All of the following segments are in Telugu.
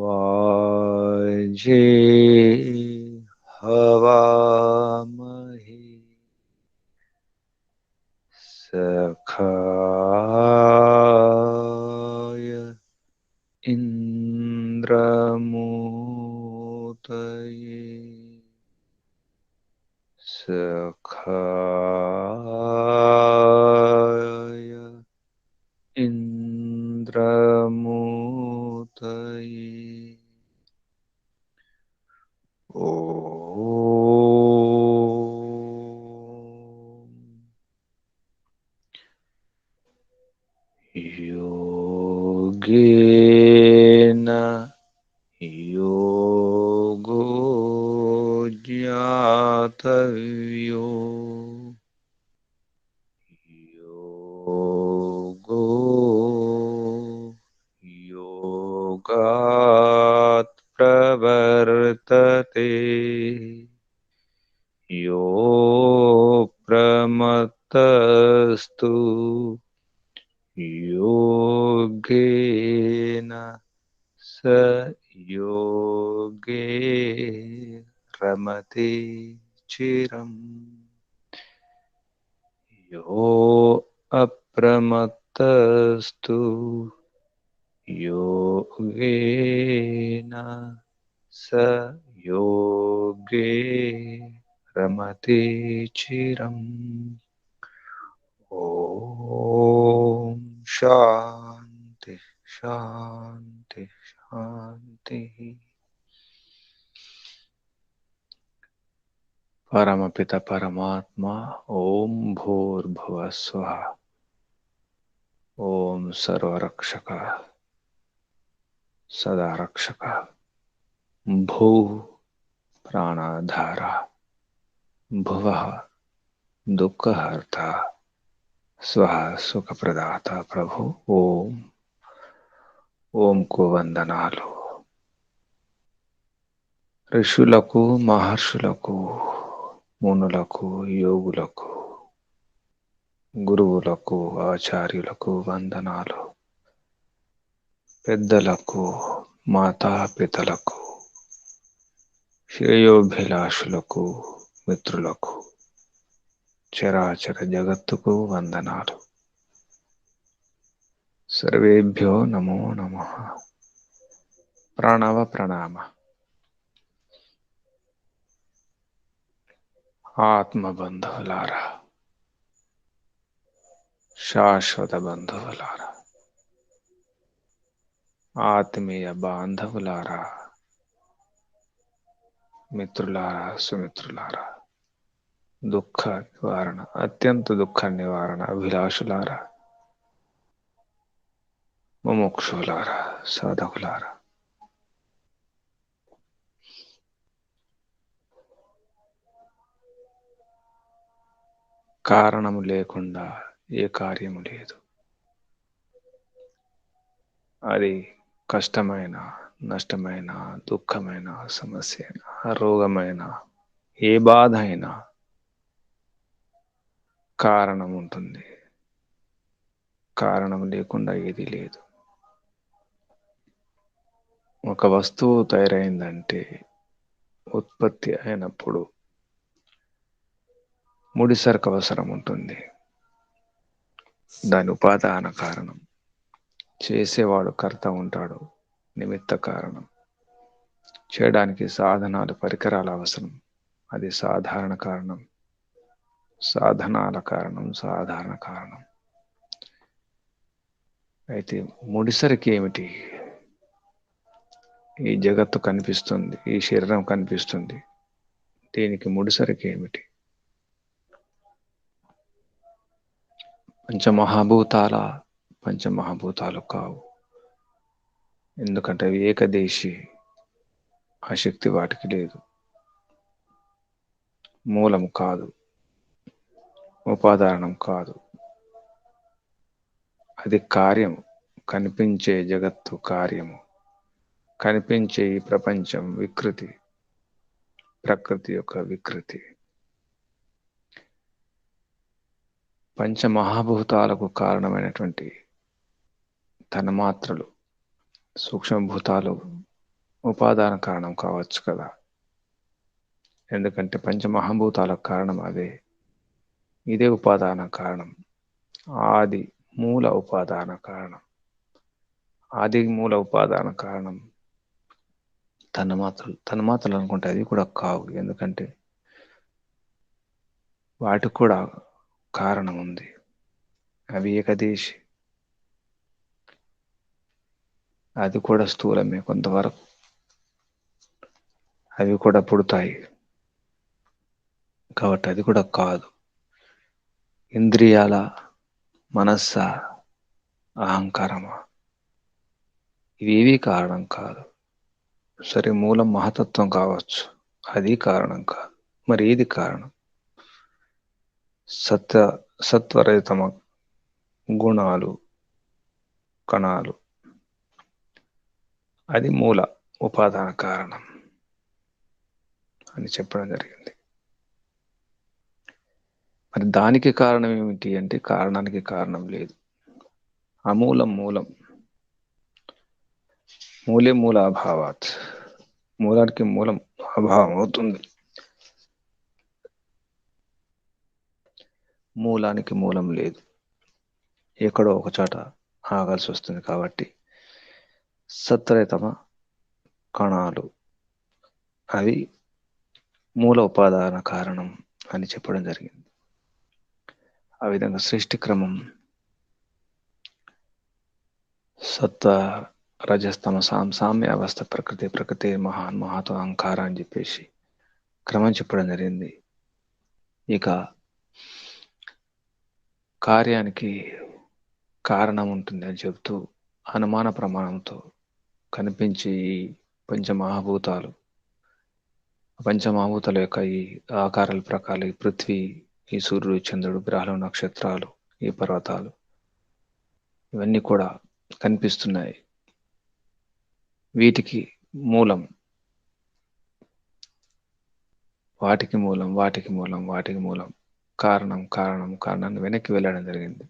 वाजे हवामहे सखाय इन्द्रमूतये सखाय इन्द्रमूतये योगेन योगो ज्ञातव्यो योगो योगात् प्रवर्तते यो प्रमत्तस्तु योगेन स योगे रमते चिरम् यो अप्रमत्तस्तु योगेन स योगे रमते चिरम्। ओम शांति शांति शांति। परमपिता परमात्मा ओम भूर्भुवः स्वः ओम सर्वरक्षक सदा रक्षक भू प्राणाधारा भुवः दुःखहर्ता स्वः सुखप्रदाता प्रभु ओम ఓం కు వందనాలు. ఋషులకు మహర్షులకు మునులకు యోగులకు గురువులకు ఆచార్యులకు వందనాలు. పెద్దలకు మాతాపితలకు శ్రేయోభిలాషులకు మిత్రులకు చరాచర జగత్తుకు వందనాలు. సర్వేభ్యో నమో నమః. ప్రణవ ప్రణామ. ఆత్మబంధువులారా, శాశ్వత బంధువులారా, ఆత్మీయ బాంధవులారా, మిత్రులారా, సుమిత్రులారా, దుఃఖ నివారణ అత్యంత దుఃఖ నివారణ అభిలాషులారా, ముముక్షులారా, సాధకులారా, కారణము లేకుండా ఏ కార్యము లేదు. అది కష్టమైన, నష్టమైన, దుఃఖమైన, సమస్య అయినా, రోగమైన, ఏ బాధ అయినా కారణం ఉంటుంది. కారణం లేకుండా ఏది లేదు. ఒక వస్తువు తయారైందంటే, ఉత్పత్తి అయినప్పుడు ముడిసరుకు అవసరం ఉంటుంది. దాని ఉపాదాన కారణం, చేసేవాడు కర్త ఉంటాడు, నిమిత్త కారణం, చేయడానికి సాధనాలు పరికరాలు అవసరం, అది సాధారణ కారణం, సాధనాల కారణం, సాధారణ కారణం. అయితే ముడిసరికి ఏమిటి? ఈ జగత్తు కనిపిస్తుంది, ఈ శరీరం కనిపిస్తుంది, దీనికి ముడిసరికి ఏమిటి? పంచమహాభూతాలు కావు. ఎందుకంటే అవి ఏకదేశి, ఆ శక్తి వాటికి లేదు. మూలము కాదు, ఉపాదానం కాదు, అది కార్యము. కనిపించే జగత్తు కార్యము, కనిపించే ఈ ప్రపంచం వికృతి, ప్రకృతి యొక్క వికృతి. పంచమహాభూతాలకు కారణమైనటువంటి తన్మాత్రలు, సూక్ష్మభూతాలు ఉపాదాన కారణం కావచ్చు కదా. ఎందుకంటే పంచమహాభూతాలకు కారణం అదే. ఇదే ఉపాదాన కారణం. ఆది మూల ఉపాదాన కారణం. ఆది మూల ఉపాదాన కారణం తన్మాత్రలు అనుకుంటే అది కూడా కావు. ఎందుకంటే వాటికి కూడా కారణం ఉంది. అవి ఏకదేశి, అది కూడా స్థూలమే కొంతవరకు. అవి కూడా పుడతాయి కాబట్టి అది కూడా కాదు. ఇంద్రియాల, మనస్స, అహంకారమా, ఇవేవీ కారణం కాదు. సరే, మూలం మహతత్వం కావచ్చు, అది కారణం కాదు. మరి ఏది కారణం? సత్వరహితమ గుణాలు, కణాలు, అది మూల ఉపాదాన కారణం అని చెప్పడం జరిగింది. మరి దానికి కారణం ఏమిటి అంటే కారణానికి కారణం లేదు. అమూలం మూలం, మూలే మూల అభావాత్, మూలానికి మూలం అభావం అవుతుంది. మూలానికి మూలం లేదు, ఎక్కడో ఒక చోట ఆగాల్సి వస్తుంది. కాబట్టి సత్వరహితమ కణాలు అవి మూల ఉపాదాన కారణం అని చెప్పడం జరిగింది. ఆ విధంగా సృష్టి క్రమం సత్వ రజస్తమ సామ్య అవస్థ, ప్రకృతి మహాన్ మహాతో అహంకార అని చెప్పేసి క్రమం చెప్పడం జరిగింది. ఇక కార్యానికి కారణం ఉంటుంది అని చెబుతూ అనుమాన ప్రమాణంతో కనిపించి ఈ పంచమహాభూతాల యొక్క ఈ ఆకారాల ప్రకారం ఈ పృథ్వీ, ఈ సూర్యుడు, చంద్రుడు, గ్రహాలు, నక్షత్రాలు, ఈ పర్వతాలు, ఇవన్నీ కూడా కనిపిస్తున్నాయి. వీటికి మూలం, వాటికి మూలం కారణాన్ని వెనక్కి వెళ్ళడం జరిగింది.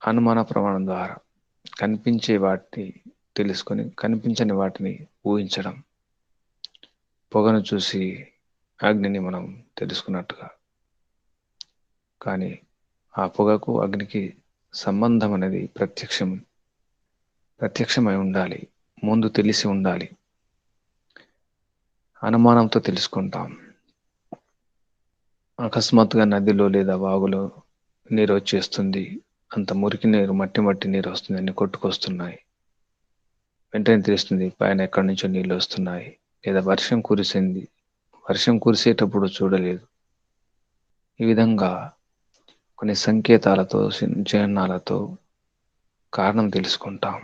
అనుమాన ప్రమాణం ద్వారా కనిపించే వాటిని తెలుసుకొని కనిపించని వాటిని ఊహించడం. పొగను చూసి అగ్నిని మనం తెలుసుకున్నట్టుగా. కానీ ఆ పొగకు అగ్నికి సంబంధం అనేది ప్రత్యక్షమై ఉండాలి, ముందు తెలిసి ఉండాలి. అనుమానంతో తెలుసుకుంటాం. అకస్మాత్తుగా నదిలో లేదా వాగులో నీరు వచ్చేస్తుంది, అంత మురికి నీరు, మట్టి నీరు వస్తుంది, అన్ని కొట్టుకొస్తున్నాయి. వెంటనే తెలుస్తుంది పైన ఎక్కడి నుంచో నీళ్ళు వస్తున్నాయి. లేదా వర్షం కురిసింది, వర్షం కురిసేటప్పుడు చూడలేదు. ఈ విధంగా కొన్ని సంకేతాలతో, చిహ్నాలతో కారణం తెలుసుకుంటాం.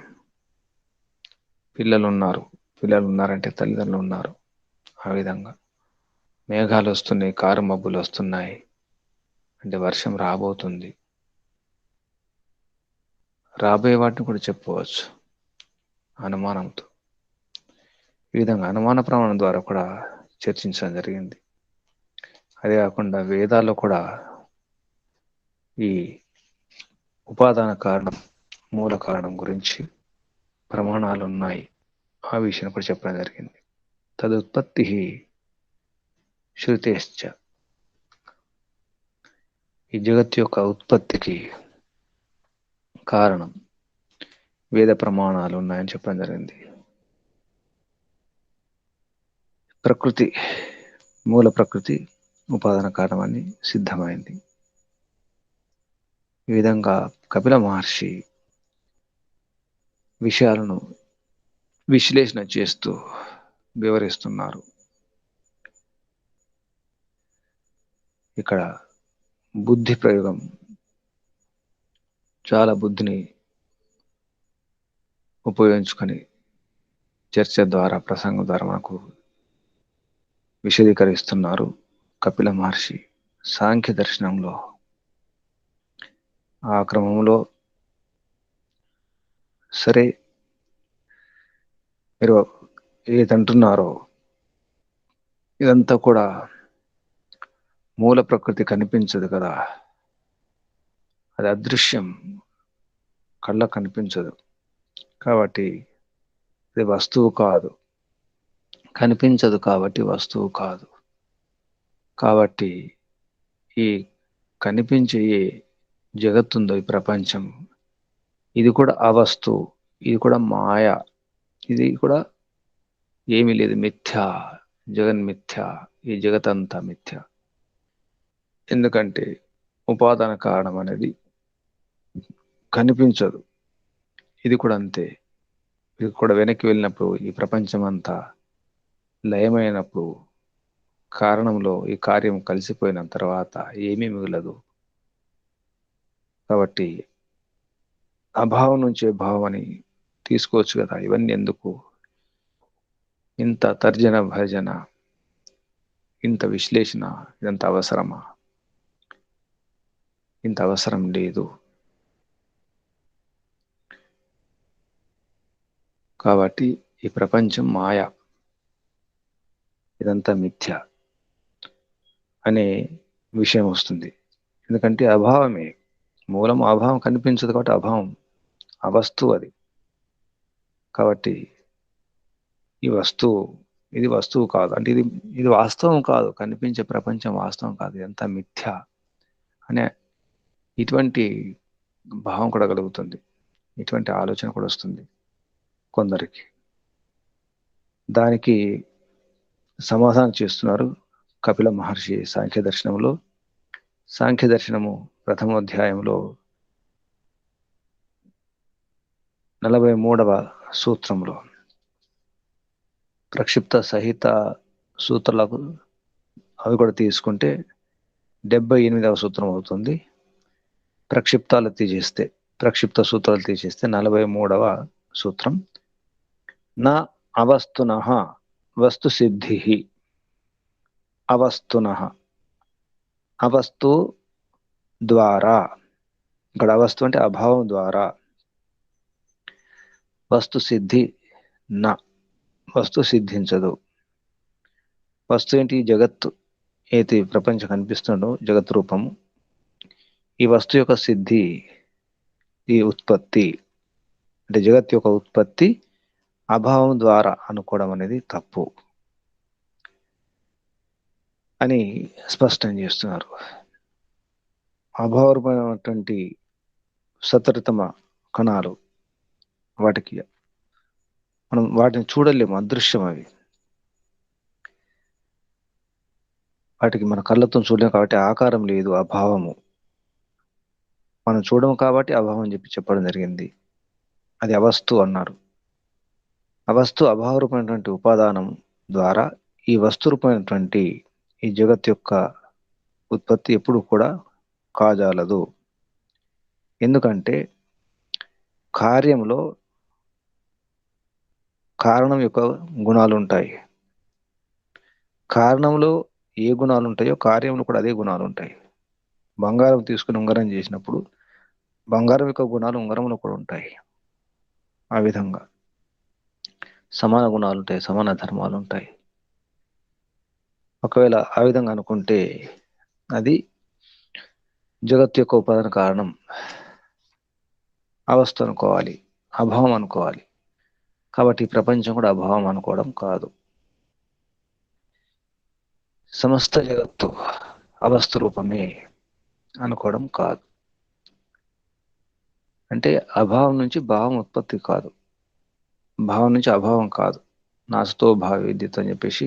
పిల్లలు ఉన్నారంటే తల్లిదండ్రులు ఉన్నారు. ఆ విధంగా మేఘాలు వస్తున్నాయి, కారు మబ్బులు వస్తున్నాయి అంటే వర్షం రాబోతుంది. రాబోయే వాటిని కూడా చెప్పుకోవచ్చు అనుమానంతో. ఈ విధంగా అనుమాన ప్రమాణం ద్వారా కూడా చర్చించడం జరిగింది. అదే కాకుండా వేదాల్లో కూడా ఈ ఉపాదాన కారణం, మూల కారణం గురించి ప్రమాణాలు ఉన్నాయి. ఆ విషయం కూడా చెప్పడం జరిగింది. తదుత్పత్తి శృతేశ్చ, ఈ జగత్ యొక్క ఉత్పత్తికి కారణం వేద ప్రమాణాలు ఉన్నాయని చెప్పడం జరిగింది. మూల ప్రకృతి ఉపాదాన కారణమని సిద్ధమైంది. ఈ విధంగా కపిల మహర్షి విషయాలను విశ్లేషణ చేస్తూ వివరిస్తున్నారు. ఇక్కడ బుద్ధి ప్రయోగం, చాలా బుద్ధిని ఉపయోగించుకొని చర్చ ద్వారా, ప్రసంగం ద్వారా మనకు విశదీకరిస్తున్నారు కపిల మహర్షి. సాంఖ్య దర్శనంలో ఆ క్రమంలో సరే మీరు ఏదంటున్నారో ఇదంతా కూడా మూల ప్రకృతి కనిపించదు కదా, అది అదృశ్యం, కళ్ళకు కనిపించదు. కాబట్టి ఇది వస్తువు కాదు, కనిపించదు కాబట్టి వస్తువు కాదు. కాబట్టి ఈ కనిపించే ఏ జగత్తుందో, ఈ ప్రపంచం, ఇది కూడా అవస్తువు, ఇది కూడా మాయ, ఇది కూడా ఏమీ లేదు, మిథ్య, జగన్మిథ్య, ఈ జగతంతా మిథ్య. ఎందుకంటే ఉపాదాన కారణం అనేది కనిపించదు. ఇది కూడా అంతే. ఇది కూడా వెనక్కి వెళ్ళినప్పుడు ఈ ప్రపంచం అంతా లయమైనప్పుడు, కారణంలో ఈ కార్యం కలిసిపోయిన తర్వాత ఏమీ మిగలదు. కాబట్టి అభావం నుంచే భావం అని తీసుకోవచ్చు కదా. ఇవన్నీ ఎందుకు? ఇంత తర్జన భర్జన, ఇంత విశ్లేషణ, ఇదంత అవసరమా? ఇంత అవసరం లేదు. కాబట్టి ఈ ప్రపంచం మాయ, ఇదంతా మిథ్య అనే విషయం వస్తుంది. ఎందుకంటే అభావమే మూలం. అభావం కనిపించదు కాబట్టి అభావం, అవస్తువు అది. కాబట్టి ఈ వస్తువు, ఇది వస్తువు కాదు అంటే ఇది ఇది వాస్తవం కాదు, కనిపించే ప్రపంచం వాస్తవం కాదు, ఇదంతా మిథ్య అనే ఇటువంటి భావం కూడా కలుగుతుంది. ఇటువంటి ఆలోచన కూడా వస్తుంది కొందరికి. దానికి సమాధానం చేస్తున్నారు కపిల మహర్షి సాంఖ్య దర్శనంలో. సాంఖ్య దర్శనము ప్రథమోధ్యాయంలో 43వ సూత్రంలో ప్రక్షిప్త సహిత సూత్రాలకు అవి కూడా తీసుకుంటే 78వ సూత్రం అవుతుంది. ప్రక్షిప్తాలు తీసేస్తే, ప్రక్షిప్త సూత్రాలు తీసేస్తే 43వ సూత్రం, నా అవస్తునః వస్తు సిద్ధి. అవస్తునః, అవస్తు ద్వారా, ఇక్కడ అవస్తు అంటే అభావం ద్వారా, వస్తు సిద్ధి నా, వస్తు సిద్ధించదు. వస్తు ఏంటి? జగత్తు, ఏది ప్రపంచం కనిపిస్తుండో జగత్ రూపము, ఈ వస్తు యొక్క సిద్ధి, ఈ ఉత్పత్తి అంటే జగత్ యొక్క ఉత్పత్తి అభావం ద్వారా అనుకోవడం అనేది తప్పు అని స్పష్టం చేస్తున్నారు. అభావరూపమైనటువంటి సతరితమ కణాలు, వాటికి మనం వాటిని చూడలేము, అదృశ్యం అవి. వాటికి మన కళ్ళతో చూడలేము కాబట్టి ఆకారం లేదు, అభావము. మనం చూడము కాబట్టి అభావం చెప్పడం జరిగింది. అది అవస్తు అన్నారు. అవస్తు అభావరూపమైనటువంటి ఉపాదానం ద్వారా ఈ వస్తు రూపమైనటువంటి ఈ జగత్ యొక్క ఉత్పత్తి ఎప్పుడు కూడా కాజాలదు. ఎందుకంటే కార్యంలో కారణం యొక్క గుణాలు ఉంటాయి. కారణంలో ఏ గుణాలు ఉంటాయో కార్యంలో కూడా అదే గుణాలు ఉంటాయి. బంగారం తీసుకుని ఉంగరం చేసినప్పుడు బంగారం యొక్క గుణాలు ఉంగరంలో కూడా ఉంటాయి. ఆ విధంగా సమాన గుణాలు ఉంటాయి, సమాన ధర్మాలు ఉంటాయి. ఒకవేళ ఆ విధంగా అనుకుంటే అది జగత్ యొక్క ఉపాదాన కారణం అవస్థ అనుకోవాలి, అభావం అనుకోవాలి. కాబట్టి ప్రపంచం కూడా అభావం అనుకోవడం కాదు. సమస్త జగత్తు అవస్థ రూపమే అనుకోవడం కాదు. అంటే అభావం నుంచి భావం ఉత్పత్తి కాదు, భావం నుంచి అభావం కాదు. నాసతో భావ విద్యుత్ అని చెప్పేసి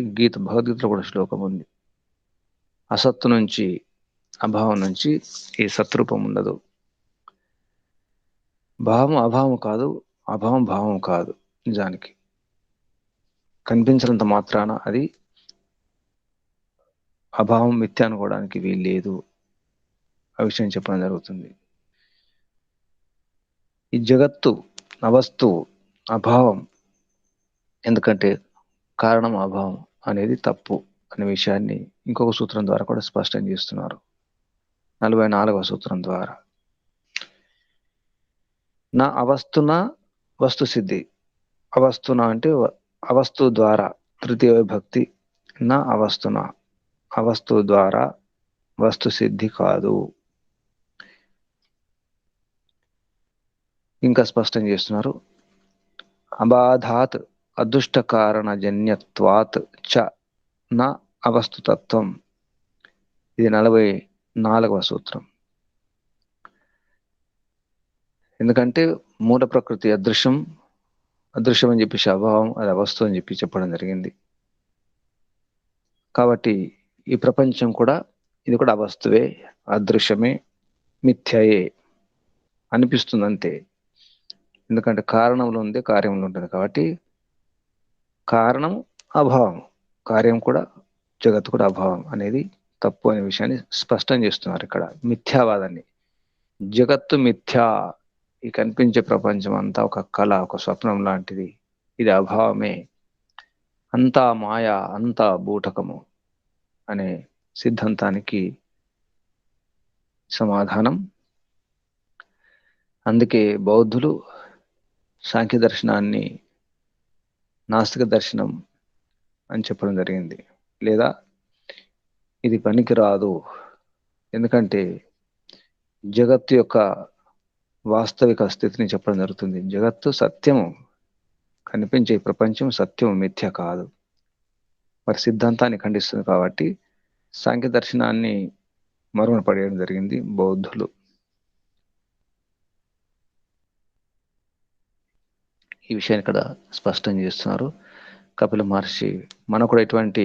భగవద్గీతలో కూడా శ్లోకం ఉంది. అసత్తు నుంచి, అభావం నుంచి ఈ సత్రూపం ఉండదు. భావం అభావం కాదు, అభావం భావం కాదు. నిజానికి కనిపించినంత మాత్రాన అది అభావం మిథ్య అనుకోవడానికి వీల్లేదు. ఆ విషయం చెప్పడం జరుగుతుంది. ఈ జగత్తు అవస్తు అభావం, ఎందుకంటే కారణం అభావం అనేది తప్పు అనే విషయాన్ని ఇంకొక సూత్రం ద్వారా కూడా స్పష్టం చేస్తున్నారు. 44వ సూత్రం ద్వారా, నా అవస్తున వస్తు సిద్ధి. అవస్తున అంటే అవస్తు ద్వారా, తృతీయ విభక్తి. నా అవస్తున, అవస్తు ద్వారా వస్తు సిద్ధి కాదు. ఇంకా స్పష్టం చేస్తున్నారు, అబాధాత్ అదృష్ట కారణ జన్యత్వాత్ చ న అవస్తుతత్వం. ఇది 44వ సూత్రం. ఎందుకంటే మూల ప్రకృతి అదృశ్యం అని చెప్పేసి అభావం, అది అవస్తు అని చెప్పడం జరిగింది. కాబట్టి ఈ ప్రపంచం కూడా, ఇది కూడా అవస్తువే, అదృశ్యమే, మిథ్యయే అనిపిస్తుంది అంతే. ఎందుకంటే కారణంలో ఉంది, కార్యంలో ఉంటుంది. కాబట్టి కారణం అభావం, కార్యం కూడా, జగత్తు కూడా అభావం అనేది తప్పు అనే విషయాన్ని స్పష్టం చేస్తున్నారు ఇక్కడ మిథ్యావాదాన్ని. జగత్తు మిథ్యా, ఈ కనిపించే ప్రపంచం అంతా ఒక కళ, ఒక స్వప్నం లాంటిది, ఇది అభావమే, అంతా మాయ, అంతా బూటకము అనే సిద్ధాంతానికి సమాధానం. అందుకే బౌద్ధులు సాంఖ్య దర్శనాన్ని నాస్తిక దర్శనం అని చెప్పడం జరిగింది. లేదా ఇది పనికిరాదు, ఎందుకంటే జగత్తు యొక్క వాస్తవిక స్థితిని చెప్పడం జరుగుతుంది. జగత్తు సత్యము, కనిపించే ప్రపంచం సత్యం, మిథ్య కాదు. మరి సిద్ధాంతాన్ని ఖండిస్తుంది. కాబట్టి సాంఖ్య దర్శనాన్ని మరుగున పడేయడం జరిగింది బౌద్ధులు. ఈ విషయాన్ని ఇక్కడ స్పష్టం చేస్తున్నారు కపిల మహర్షి. మనకు కూడా ఎటువంటి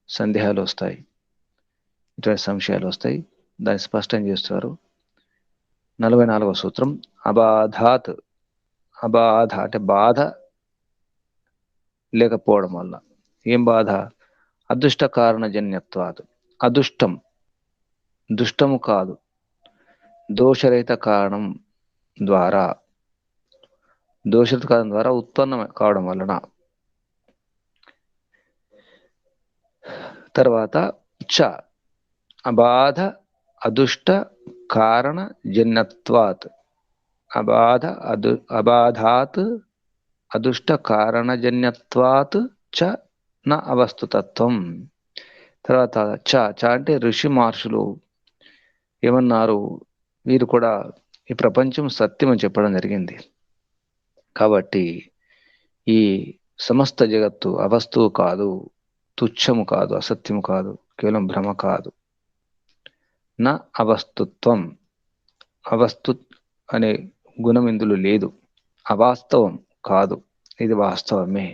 సందేహాలు వస్తాయి, ఇటువంటి సంశయాలు వస్తాయి, దాన్ని స్పష్టం చేస్తున్నారు. 44వ సూత్రం అబాధాత్. అబాధ అంటే బాధ లేకపోవడం వల్ల. ఏం బాధ? అదృష్ట కారణ జన్యత్వాదు. అదృష్టం, దుష్టము కాదు, దోషరహిత కారణం ద్వారా, దోషరహిత కారణం ద్వారా ఉత్పన్నం కావడం వలన. తర్వాత చ అబాధ అదుష్ట కారణ జన్యత్వాత్. అబాధాత్ అదుష్ట కారణజన్యత్వాత్ చ న అవస్తుతత్వం. తర్వాత చ అంటే ఋషి మహర్షులు ఏమన్నారు? వీరు కూడా ఈ ప్రపంచం సత్యం అని చెప్పడం జరిగింది. కాబట్టి ఈ సమస్త జగత్తు అవస్తువు కాదు, తుచ్చము కాదు, అసత్యము కాదు, కేవలం భ్రమ కాదు. నా అవస్తుత్వం, అవస్తు అనే గుణం ఇందులో లేదు, అవాస్తవం కాదు, ఇది వాస్తవమే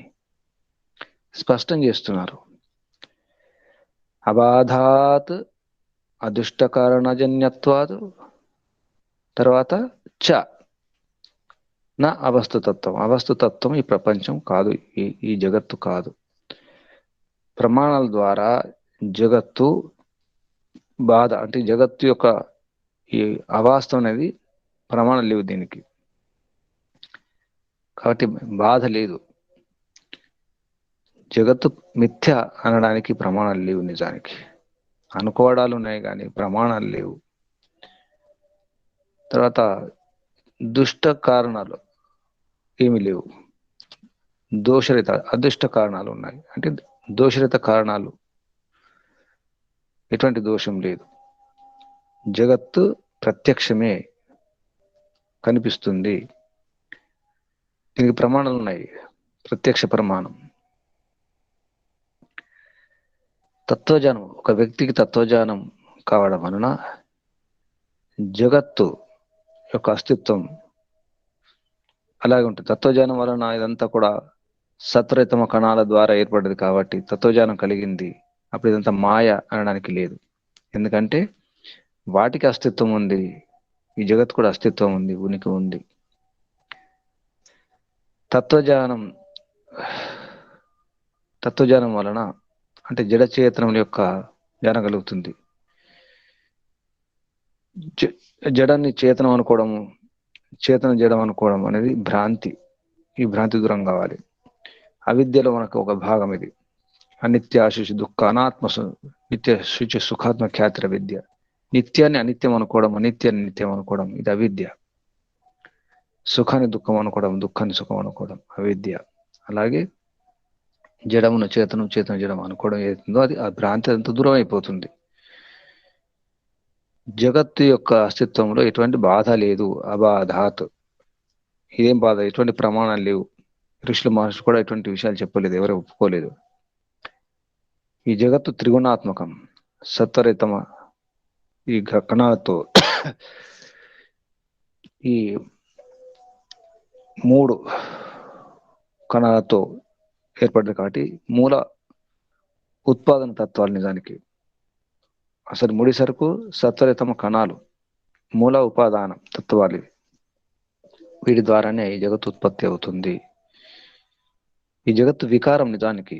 స్పష్టం చేస్తున్నారు. అబాధాత్ అదుష్ట కారణజన్యత్వాదు. తర్వాత చ నా అవస్తుతత్వం. అవస్తుతత్వం ఈ ప్రపంచం కాదు, ఈ జగత్తు కాదు. ప్రమాణాల ద్వారా జగత్తు బాధ అంటే జగత్తు యొక్క ఈ అవాస్తవం అనేది ప్రమాణాలు లేవు దీనికి, కాబట్టి బాధ లేదు. జగత్తు మిథ్య అనడానికి ప్రమాణాలు లేవు. నిజానికి అనుకోవడాలు ఉన్నాయి కానీ ప్రమాణాలు లేవు. తర్వాత దుష్ట కారణాలు ఏమి లేవు, దోషరహిత అదృష్ట కారణాలు ఉన్నాయి. అంటే దోషరహిత కారణాలు, ఎటువంటి దోషం లేదు. జగత్తు ప్రత్యక్షమే, కనిపిస్తుంది. దీనికి ప్రమాణాలు ఉన్నాయి, ప్రత్యక్ష ప్రమాణం. తత్వజ్ఞానం, ఒక వ్యక్తికి తత్వజ్ఞానం కావడం వలన జగత్తు యొక్క అస్తిత్వం అలాగే ఉంటుంది. తత్వజ్ఞానం వలన ఇదంతా కూడా సత్వరహితమ కణాల ద్వారా ఏర్పడ్డది కాబట్టి తత్వజ్ఞానం కలిగింది. అప్పుడు ఇదంతా మాయ అనడానికి లేదు, ఎందుకంటే వాటికి అస్తిత్వం ఉంది, ఈ జగత్తు కూడా అస్తిత్వం ఉంది, ఉనికి ఉంది. తత్వజ్ఞానం వలన అంటే జడ చేతనం యొక్క జ్ఞానం కలుగుతుంది. జడాన్ని చేతనం అనుకోవడము, చేతన జడం అనుకోవడం అనేది భ్రాంతి. ఈ భ్రాంతి దూరం కావాలి. అవిద్యలో మనకు ఒక భాగం ఇది. అనిత్య శుచి దుఃఖ అనాత్మ నిత్య శుచి సుఖాత్మ ఖ్యాతిర విద్య. నిత్యాన్ని అనిత్యం అనుకోవడం, అనిత్యాన్ని నిత్యం అనుకోవడం ఇది అవిద్య. సుఖాన్ని దుఃఖం అనుకోవడం, దుఃఖాన్ని సుఖం అనుకోవడం అవిద్య. అలాగే జడమును చేతనం, చేతన జడం అనుకోవడం ఏదైతుందో అది ఆ భ్రాంతి అంత దూరం అయిపోతుంది. జగత్తు యొక్క అస్తిత్వంలో ఎటువంటి బాధ లేదు. అబాధాత్, ఏం బాధ, ఎటువంటి ప్రమాణాలు లేవు. ఋషుల మహర్షులు కూడా ఇటువంటి విషయాలు చెప్పలేదు, ఎవరు ఒప్పుకోలేదు. ఈ జగత్తు త్రిగుణాత్మకం, సత్వరితమ ఈ కణాలతో ఈ 3 కణాలతో ఏర్పడింది కాబట్టి మూల ఉత్పాదన తత్వాలు. నిజానికి అసలు ముడి సరుకు సత్వరితమ కణాలు, మూల ఉపాదాన తత్వాలు. వీటి ద్వారానే ఈ జగత్తు ఉత్పత్తి అవుతుంది. ఈ జగత్తు వికారం, నిజానికి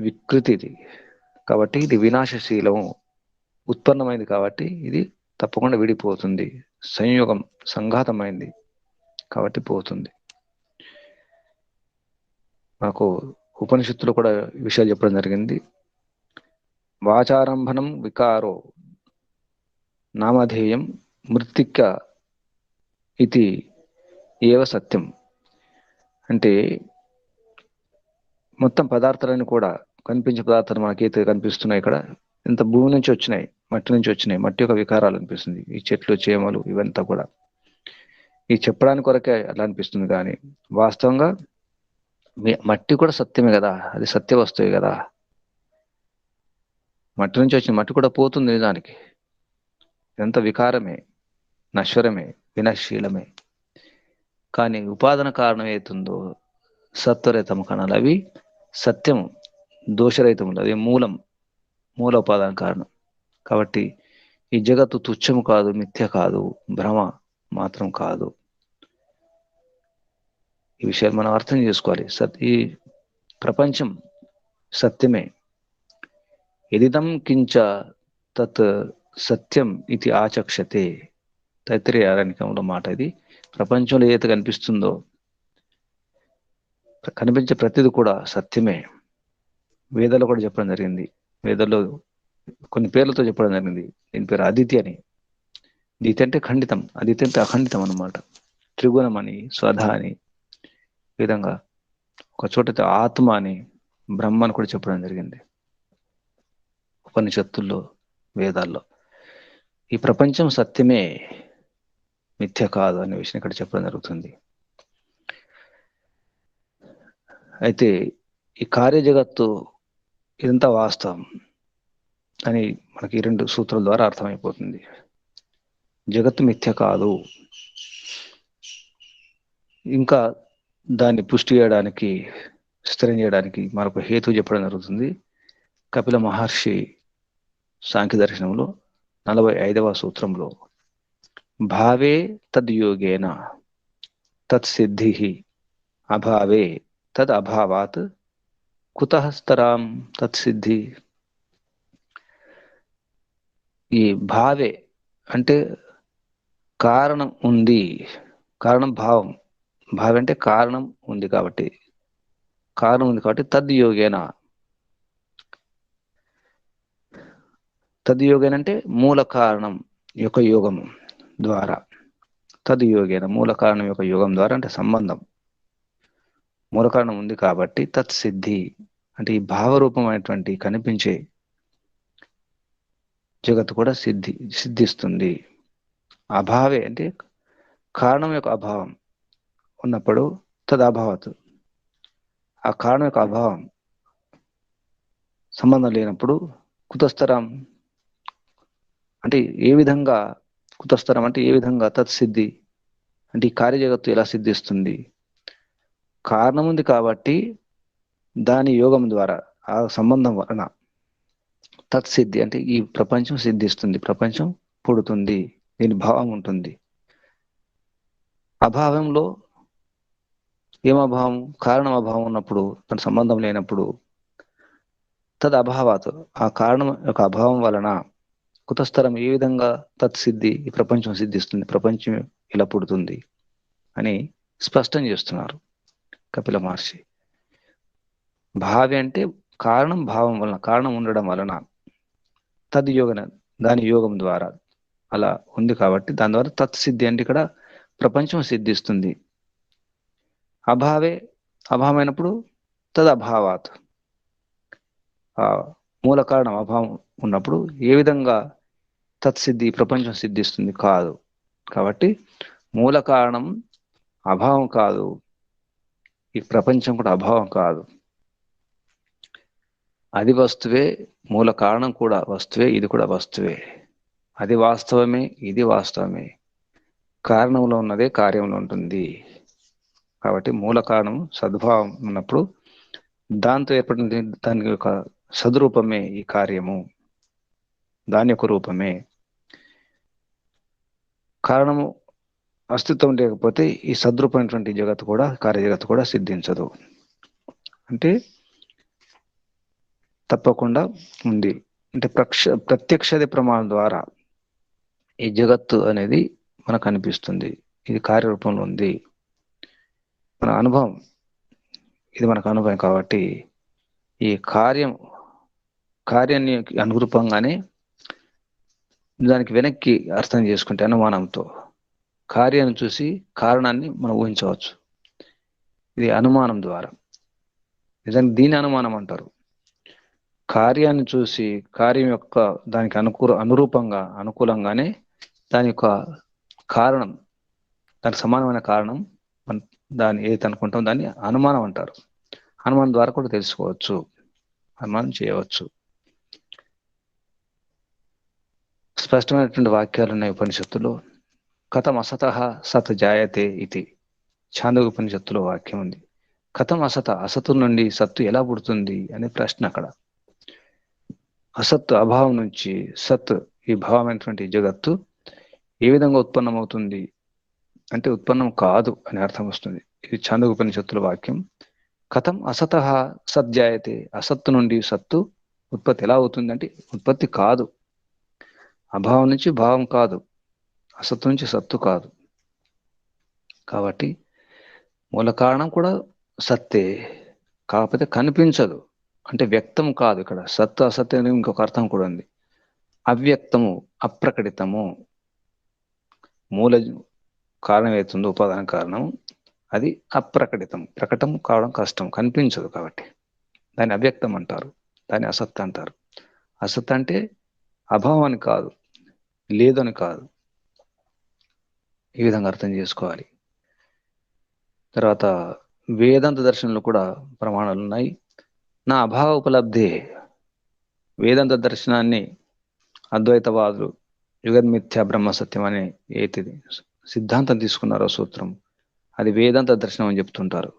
వికృతిది కాబట్టి ఇది వినాశశీలం, ఉత్పన్నమైంది కాబట్టి ఇది తప్పకుండా విడిపోతుంది. సంయోగం, సంఘాతమైంది కాబట్టి పోతుంది. నాకు ఉపనిషత్తులు కూడా విషయాలు చెప్పడం జరిగింది. వాచారంభనం వికారో నామధేయం మృత్తిక ఇది ఏవ సత్యం. అంటే మొత్తం పదార్థాలను కూడా, కనిపించే పదార్థాలు మనకైతే కనిపిస్తున్నాయి ఇక్కడ, ఇంత భూమి నుంచి వచ్చినాయి, మట్టి నుంచి వచ్చినాయి, మట్టి యొక్క వికారాలు అనిపిస్తుంది. ఈ చెట్లు, చేమలు ఇవంతా కూడా ఈ చెప్పడానికి కొరకే అలా అనిపిస్తుంది. కానీ వాస్తవంగా మట్టి కూడా సత్యమే కదా, అది సత్య వస్తువే కదా. మట్టి నుంచి వచ్చిన మట్టి కూడా పోతుంది నిజానికి. ఎంత వికారమే, నశ్వరమే, వినశీలమే. కానీ ఉపాదాన కారణం ఏతుందో సత్వరహితమ కణాలు, అవి సత్యం, దోషరహితములు, అవి మూల ఉపాదాన కారణం. కాబట్టి ఈ జగత్తు తుచ్చము కాదు, మిథ్య కాదు, భ్రమ మాత్రం కాదు. ఈ విషయాలు మనం అర్థం చేసుకోవాలి. ఈ ప్రపంచం సత్యమే. ఎదిదం కించ తత్ సత్యం ఇది ఆచక్షతే. తైత్తిరీయ ఆరణ్యకంలో మాట ఇది. ప్రపంచంలో ఏదైతే కనిపిస్తుందో, కనిపించే ప్రతిది కూడా సత్యమే. వేదాల్లో కూడా చెప్పడం జరిగింది. వేదాల్లో కొన్ని పేర్లతో చెప్పడం జరిగింది. దీని పేరు అదితి అని. దితి అంటే ఖండితం, అదితి అంటే అఖండితం అన్నమాట. త్రిగుణం అని, స్వధ అని, ఈ విధంగా ఒక చోట ఆత్మ అని, బ్రహ్మ అని కూడా చెప్పడం జరిగింది ఉపనిషత్తుల్లో, వేదాల్లో. ఈ ప్రపంచం సత్యమే, మిథ్య కాదు అనే విషయం ఇక్కడ చెప్పడం జరుగుతుంది. అయితే ఈ కార్యజగత్తు ఇదంతా వాస్తవం అని మనకి 2 సూత్రాల ద్వారా అర్థమైపోతుంది. జగత్తు మిథ్య కాదు. ఇంకా దాన్ని పుష్టి చేయడానికి, స్థిరం చేయడానికి మరొక హేతు చెప్పడం జరుగుతుంది. కపిల మహర్షి సాంఖ్య దర్శనంలో 45వ సూత్రంలో భావే తద్యోగేన తత్సిద్ధి అభావే తద్ అభావాత్ కుతః స్తరాం తత్సిద్ధి. ఈ భావే అంటే కారణం ఉంది, కారణం భావం. భావం అంటే కారణం ఉంది కాబట్టి, తద్యోగేన. తద్యోగేన అంటే మూల కారణం యొక్క యోగం ద్వారా. తద్యోగేన మూల కారణం యొక్క యోగం ద్వారా అంటే సంబంధం, మూల కారణం ఉంది కాబట్టి తత్సిద్ధి అంటే ఈ భావరూపమైనటువంటి కనిపించే జగత్తు కూడా సిద్ధిస్తుంది. అభావే అంటే కారణం యొక్క అభావం ఉన్నప్పుడు తదభావత్, ఆ కారణం యొక్క అభావం, సంబంధం లేనప్పుడు కుతస్థరం అంటే ఏ విధంగా, కుతస్థరం అంటే ఏ విధంగా, తత్సిద్ధి అంటే ఈ కార్యజగత్తు ఎలా సిద్ధిస్తుంది. కారణం ఉంది కాబట్టి దాని యోగం ద్వారా, ఆ సంబంధం వలన తత్సిద్ధి అంటే ఈ ప్రపంచం సిద్ధిస్తుంది, ప్రపంచం పుడుతుంది, దీని భావం ఉంటుంది. అభావంలో ఏమభావం, కారణం అభావం ఉన్నప్పుడు, దాని సంబంధం లేనప్పుడు తద్ అభావాత్ ఆ కారణం యొక్క అభావం వలన కుతస్థరం ఏ విధంగా తత్సిద్ధి ఈ ప్రపంచం సిద్ధిస్తుంది, ప్రపంచం ఇలా పుడుతుంది అని స్పష్టం చేస్తున్నారు కపిల మహర్షి. భావి అంటే కారణం, భావం వలన, కారణం ఉండడం వలన, తద్యోగన దాని యోగం ద్వారా అలా ఉంది కాబట్టి దాని ద్వారా తత్సిద్ధి అంటే ఇక్కడ ప్రపంచం సిద్ధిస్తుంది. అభావే అభావమైనప్పుడు తద్ అభావాత్ ఆ మూల కారణం అభావం ఉన్నప్పుడు ఏ విధంగా తత్సిద్ధి ప్రపంచం సిద్ధిస్తుంది కాదు. కాబట్టి మూల కారణం అభావం కాదు, ఈ ప్రపంచం కూడా అభావం కాదు. అది వస్తువే, మూల కారణం కూడా వస్తువే, ఇది కూడా వస్తువే. అది వాస్తవమే, ఇది వాస్తవమే. కారణంలో ఉన్నదే కార్యంలో ఉంటుంది. కాబట్టి మూల కారణం సద్భావం ఉన్నప్పుడు దాంతో ఏర్పడింది, దాని యొక్క సద్రూపమే ఈ కార్యము, దాని యొక్క రూపమే. కారణము అస్తిత్వం లేకపోతే ఈ సద్రూపమైనటువంటి జగత్తు కూడా, కార్యజగత్తు కూడా సిద్ధించదు. అంటే తప్పకుండా ఉంది. అంటే ప్రత్యక్షది ప్రమాణం ద్వారా ఈ జగత్తు అనేది మనకు అనిపిస్తుంది. ఇది కార్యరూపంలో ఉంది, మన అనుభవం, ఇది మనకు అనుభవం. కాబట్టి ఈ కార్యాన్ని అనురూపంగానే దానికి వెనక్కి అర్థం చేసుకుంటే అనుమానంతో కార్యాన్ని చూసి కారణాన్ని మనం ఊహించవచ్చు. ఇది అనుమానం ద్వారా. నిజానికి దీని అనుమానం అంటారు. కార్యాన్ని చూసి కార్యం యొక్క దానికి అనుకూలంగానే దాని యొక్క కారణం, దానికి సమానమైన కారణం దాన్ని ఏదైతే అనుకుంటాం దాన్ని అనుమానం అంటారు. అనుమానం ద్వారా కూడా తెలుసుకోవచ్చు, అనుమానం చేయవచ్చు. స్పష్టమైనటువంటి వాక్యాలు ఉన్నాయి ఉపనిషత్తులో. కథం అసతః సత్ జాయతే ఇది ఛాందోగ్య ఉపనిషత్తులో వాక్యం ఉంది. కథం అసతు నుండి సత్తు ఎలా పుడుతుంది అనే ప్రశ్న అక్కడ. అసత్ అభావం నుంచి సత్, ఈ భావమైనటువంటి జగత్తు ఏ విధంగా ఉత్పన్నమవుతుంది అంటే ఉత్పన్నం కాదు అని అర్థం వస్తుంది. ఇది ఛాందోగ్య ఉపనిషత్తుల వాక్యం. కథం అసతః సత్ జాయతే, అసత్తు నుండి సత్తు ఉత్పత్తి ఎలా అవుతుంది అంటే ఉత్పత్తి కాదు. అభావం నుంచి భావం కాదు, అసత్తు నుంచి సత్తు కాదు. కాబట్టి మూల కారణం కూడా సత్తే, కాకపోతే కనిపించదు, అంటే వ్యక్తం కాదు. ఇక్కడ సత్తు అసత్తు అనేది ఇంకొక అర్థం కూడా ఉంది. అవ్యక్తము, అప్రకటితము. మూల కారణం అవుతుందో ఉపాదాన కారణం, అది అప్రకటితం, ప్రకటం కావడం కష్టం, కనిపించదు. కాబట్టి దాన్ని అవ్యక్తం అంటారు, దాన్ని అసత్ అంటారు. అసత్ అంటే అభావం అని కాదు, లేదని కాదు. ఈ విధంగా అర్థం చేసుకోవాలి. తర్వాత వేదాంత దర్శనంలో కూడా ప్రమాణాలు ఉన్నాయి. నా అభావ ఉపలబ్ధే. వేదాంత దర్శనాన్ని అద్వైతవాదులు యుగన్మిథ్యా బ్రహ్మ సత్యం అనే ఏది సిద్ధాంతం తీసుకున్నారో సూత్రం, అది వేదాంత దర్శనం అని చెప్తుంటారు.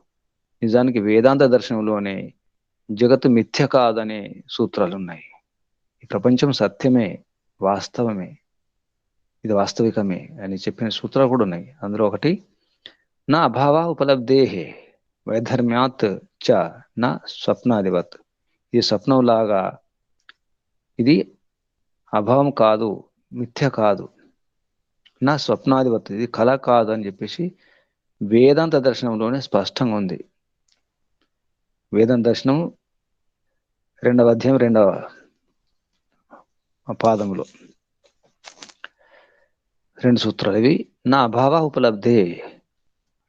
నిజానికి వేదాంత దర్శనంలోనే జగత్తు మిథ్య కాదనే సూత్రాలు ఉన్నాయి. ఈ ప్రపంచం సత్యమే, వాస్తవమే, ఇది వాస్తవికమే అని చెప్పిన సూత్రాలు కూడా ఉన్నాయి. అందులో ఒకటి నా అభావ ఉపలబ్ధేహే వైధర్మ్యాత్ చ నా స్వప్నాధివత్. ఇది స్వప్నంలాగా, ఇది అభావం కాదు, మిథ్య కాదు, నా స్వప్నాధివత్, ఇది కళ కాదు అని చెప్పేసి వేదాంత దర్శనంలోనే స్పష్టంగా ఉంది. వేదాంత దర్శనం 2వ అధ్యాయం 2వ పాదములో 2 సూత్రాలు ఇవి. నా అభావ ఉపలబ్ధే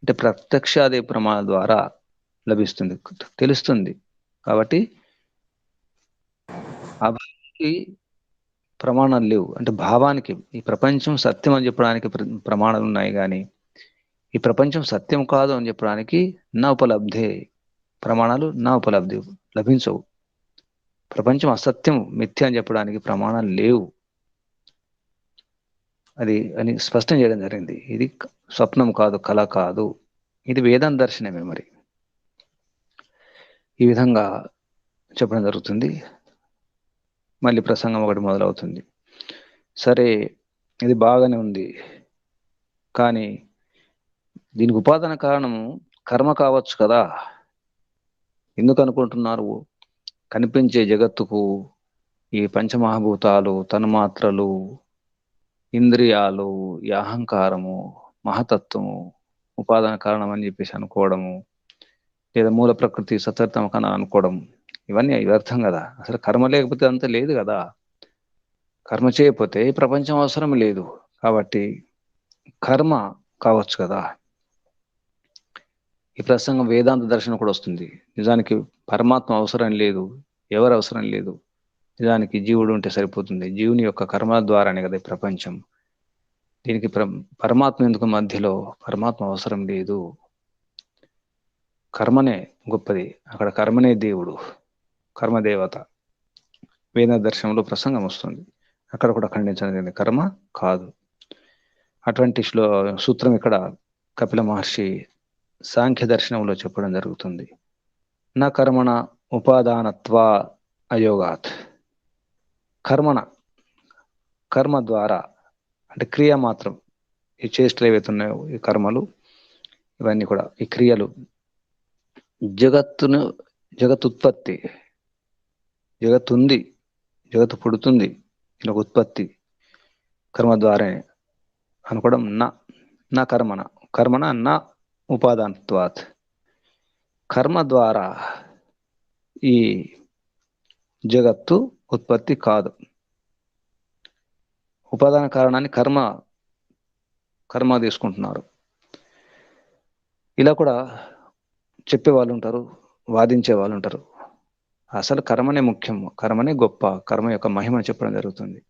అంటే ప్రత్యక్షాది ప్రమాణం ద్వారా లభిస్తుంది, తెలుస్తుంది. కాబట్టి అభావానికి ప్రమాణాలు లేవు. అంటే భావానికి, ఈ ప్రపంచం సత్యం అని చెప్పడానికి ప్రమాణాలు ఉన్నాయి, కానీ ఈ ప్రపంచం సత్యం కాదు అని చెప్పడానికి నా ఉపలబ్ధే, ప్రమాణాలు నా ఉపలబ్ధి లభించవు. ప్రపంచం అసత్యం, మిథ్య అని చెప్పడానికి ప్రమాణాలు లేవు. అది అని స్పష్టం చేయడం జరిగింది. ఇది స్వప్నం కాదు, కళ కాదు, ఇది వేదాంత దర్శనమే. మరి ఈ విధంగా చెప్పడం జరుగుతుంది. మళ్ళీ ప్రసంగం ఒకటి మొదలవుతుంది. సరే, ఇది బాగానే ఉంది, కానీ దీనికి ఉపాదాన కారణము కర్మ కావచ్చు కదా. ఎందుకు అనుకుంటున్నారు? కనిపించే జగత్తుకు ఈ పంచమహాభూతాలు, తన్మాత్రలు, ఇంద్రియాలు, ఈ అహంకారము, మహతత్వము ఉపాదాన కారణం అని చెప్పేసి అనుకోవడము, లేదా మూల ప్రకృతి సత్యర్థం కన్నా అనుకోవడం, ఇవన్నీ వ్యర్థం కదా. అసలు కర్మ లేకపోతే అంత లేదు కదా. కర్మ చేయకపోతే ఈ ప్రపంచం అవసరం లేదు. కాబట్టి కర్మ కావచ్చు కదా. ఈ ప్రసంగం వేదాంత దర్శనం కూడా వస్తుంది. నిజానికి పరమాత్మ అవసరం లేదు, ఎవరు అవసరం లేదు. నిజానికి జీవుడు ఉంటే సరిపోతుంది. జీవుని యొక్క కర్మ ద్వారానే కదా ఈ ప్రపంచం. దీనికి పరమాత్మ ఎందుకు మధ్యలో? పరమాత్మ అవసరం లేదు. కర్మనే గొప్పది, అక్కడ కర్మనే దేవుడు, కర్మదేవత. వేద దర్శనంలో ప్రసంగం వస్తుంది, అక్కడ కూడా ఖండించడం జరిగింది, కర్మ కాదు. అటువంటి సూత్రం ఇక్కడ కపిల మహర్షి సాంఖ్య దర్శనంలో చెప్పడం జరుగుతుంది. నా కర్మణ ఉపాదానత్వ అయోగాత్. కర్మ ద్వారా అంటే క్రియ మాత్రం, ఈ చేష్టలు ఏవైతే ఉన్నాయో ఈ కర్మలు ఇవన్నీ కూడా ఈ క్రియలు జగత్తుత్పత్తి, జగత్తుంది, జగత్తు పుడుతుంది, ఇలా ఉత్పత్తి కర్మ ద్వారానే అనుకోవడం. నా కర్మణ నా ఉపాదానత్వాత్. కర్మ ద్వారా ఈ జగత్తు ఉత్పత్తి కాదు. ఉపాదాన కారణాన్ని కర్మ తీసుకుంటున్నారు. ఇలా కూడా చెప్పే వాళ్ళు ఉంటారు, వాదించే వాళ్ళు ఉంటారు. అసలు కర్మనే ముఖ్యం, కర్మనే గొప్ప, కర్మ యొక్క మహిమ చెప్పడం జరుగుతుంది.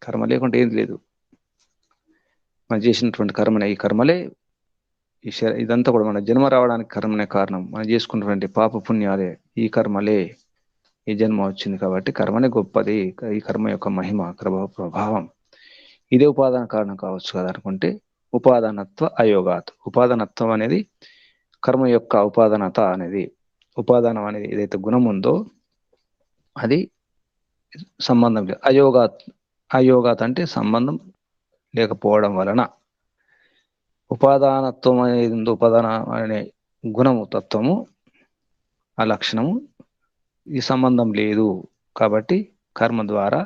కర్మ లేకుంటే ఏది లేదు. మనం చేసినటువంటి కర్మనే, ఈ కర్మలే ఇదంతా కూడా మన జన్మ రావడానికి కర్మనే కారణం. మనం చేసుకున్నటువంటి పాప పుణ్యాలే, ఈ కర్మలే ఈ జన్మ వచ్చింది. కాబట్టి కర్మనే గొప్పది, ఈ కర్మ యొక్క మహిమ, ప్రభావం ఇదే ఉపాదాన కారణం కావచ్చు కదా అనుకుంటే, ఉపాదానత్వ అయోగాత్. ఉపాదానత్వం అనేది కర్మ యొక్క ఉపాదానత అనేది, ఉపాదానం అనేది ఏదైతే గుణం ఉందో అది సంబంధం లేదు. అయోగాత్ అంటే సంబంధం లేకపోవడం వలన. ఉపాదానత్వం అనేది ఉందో, ఉపాదాన అనే గుణము, తత్వము, ఆ లక్షణము ఈ సంబంధం లేదు కాబట్టి కర్మ ద్వారా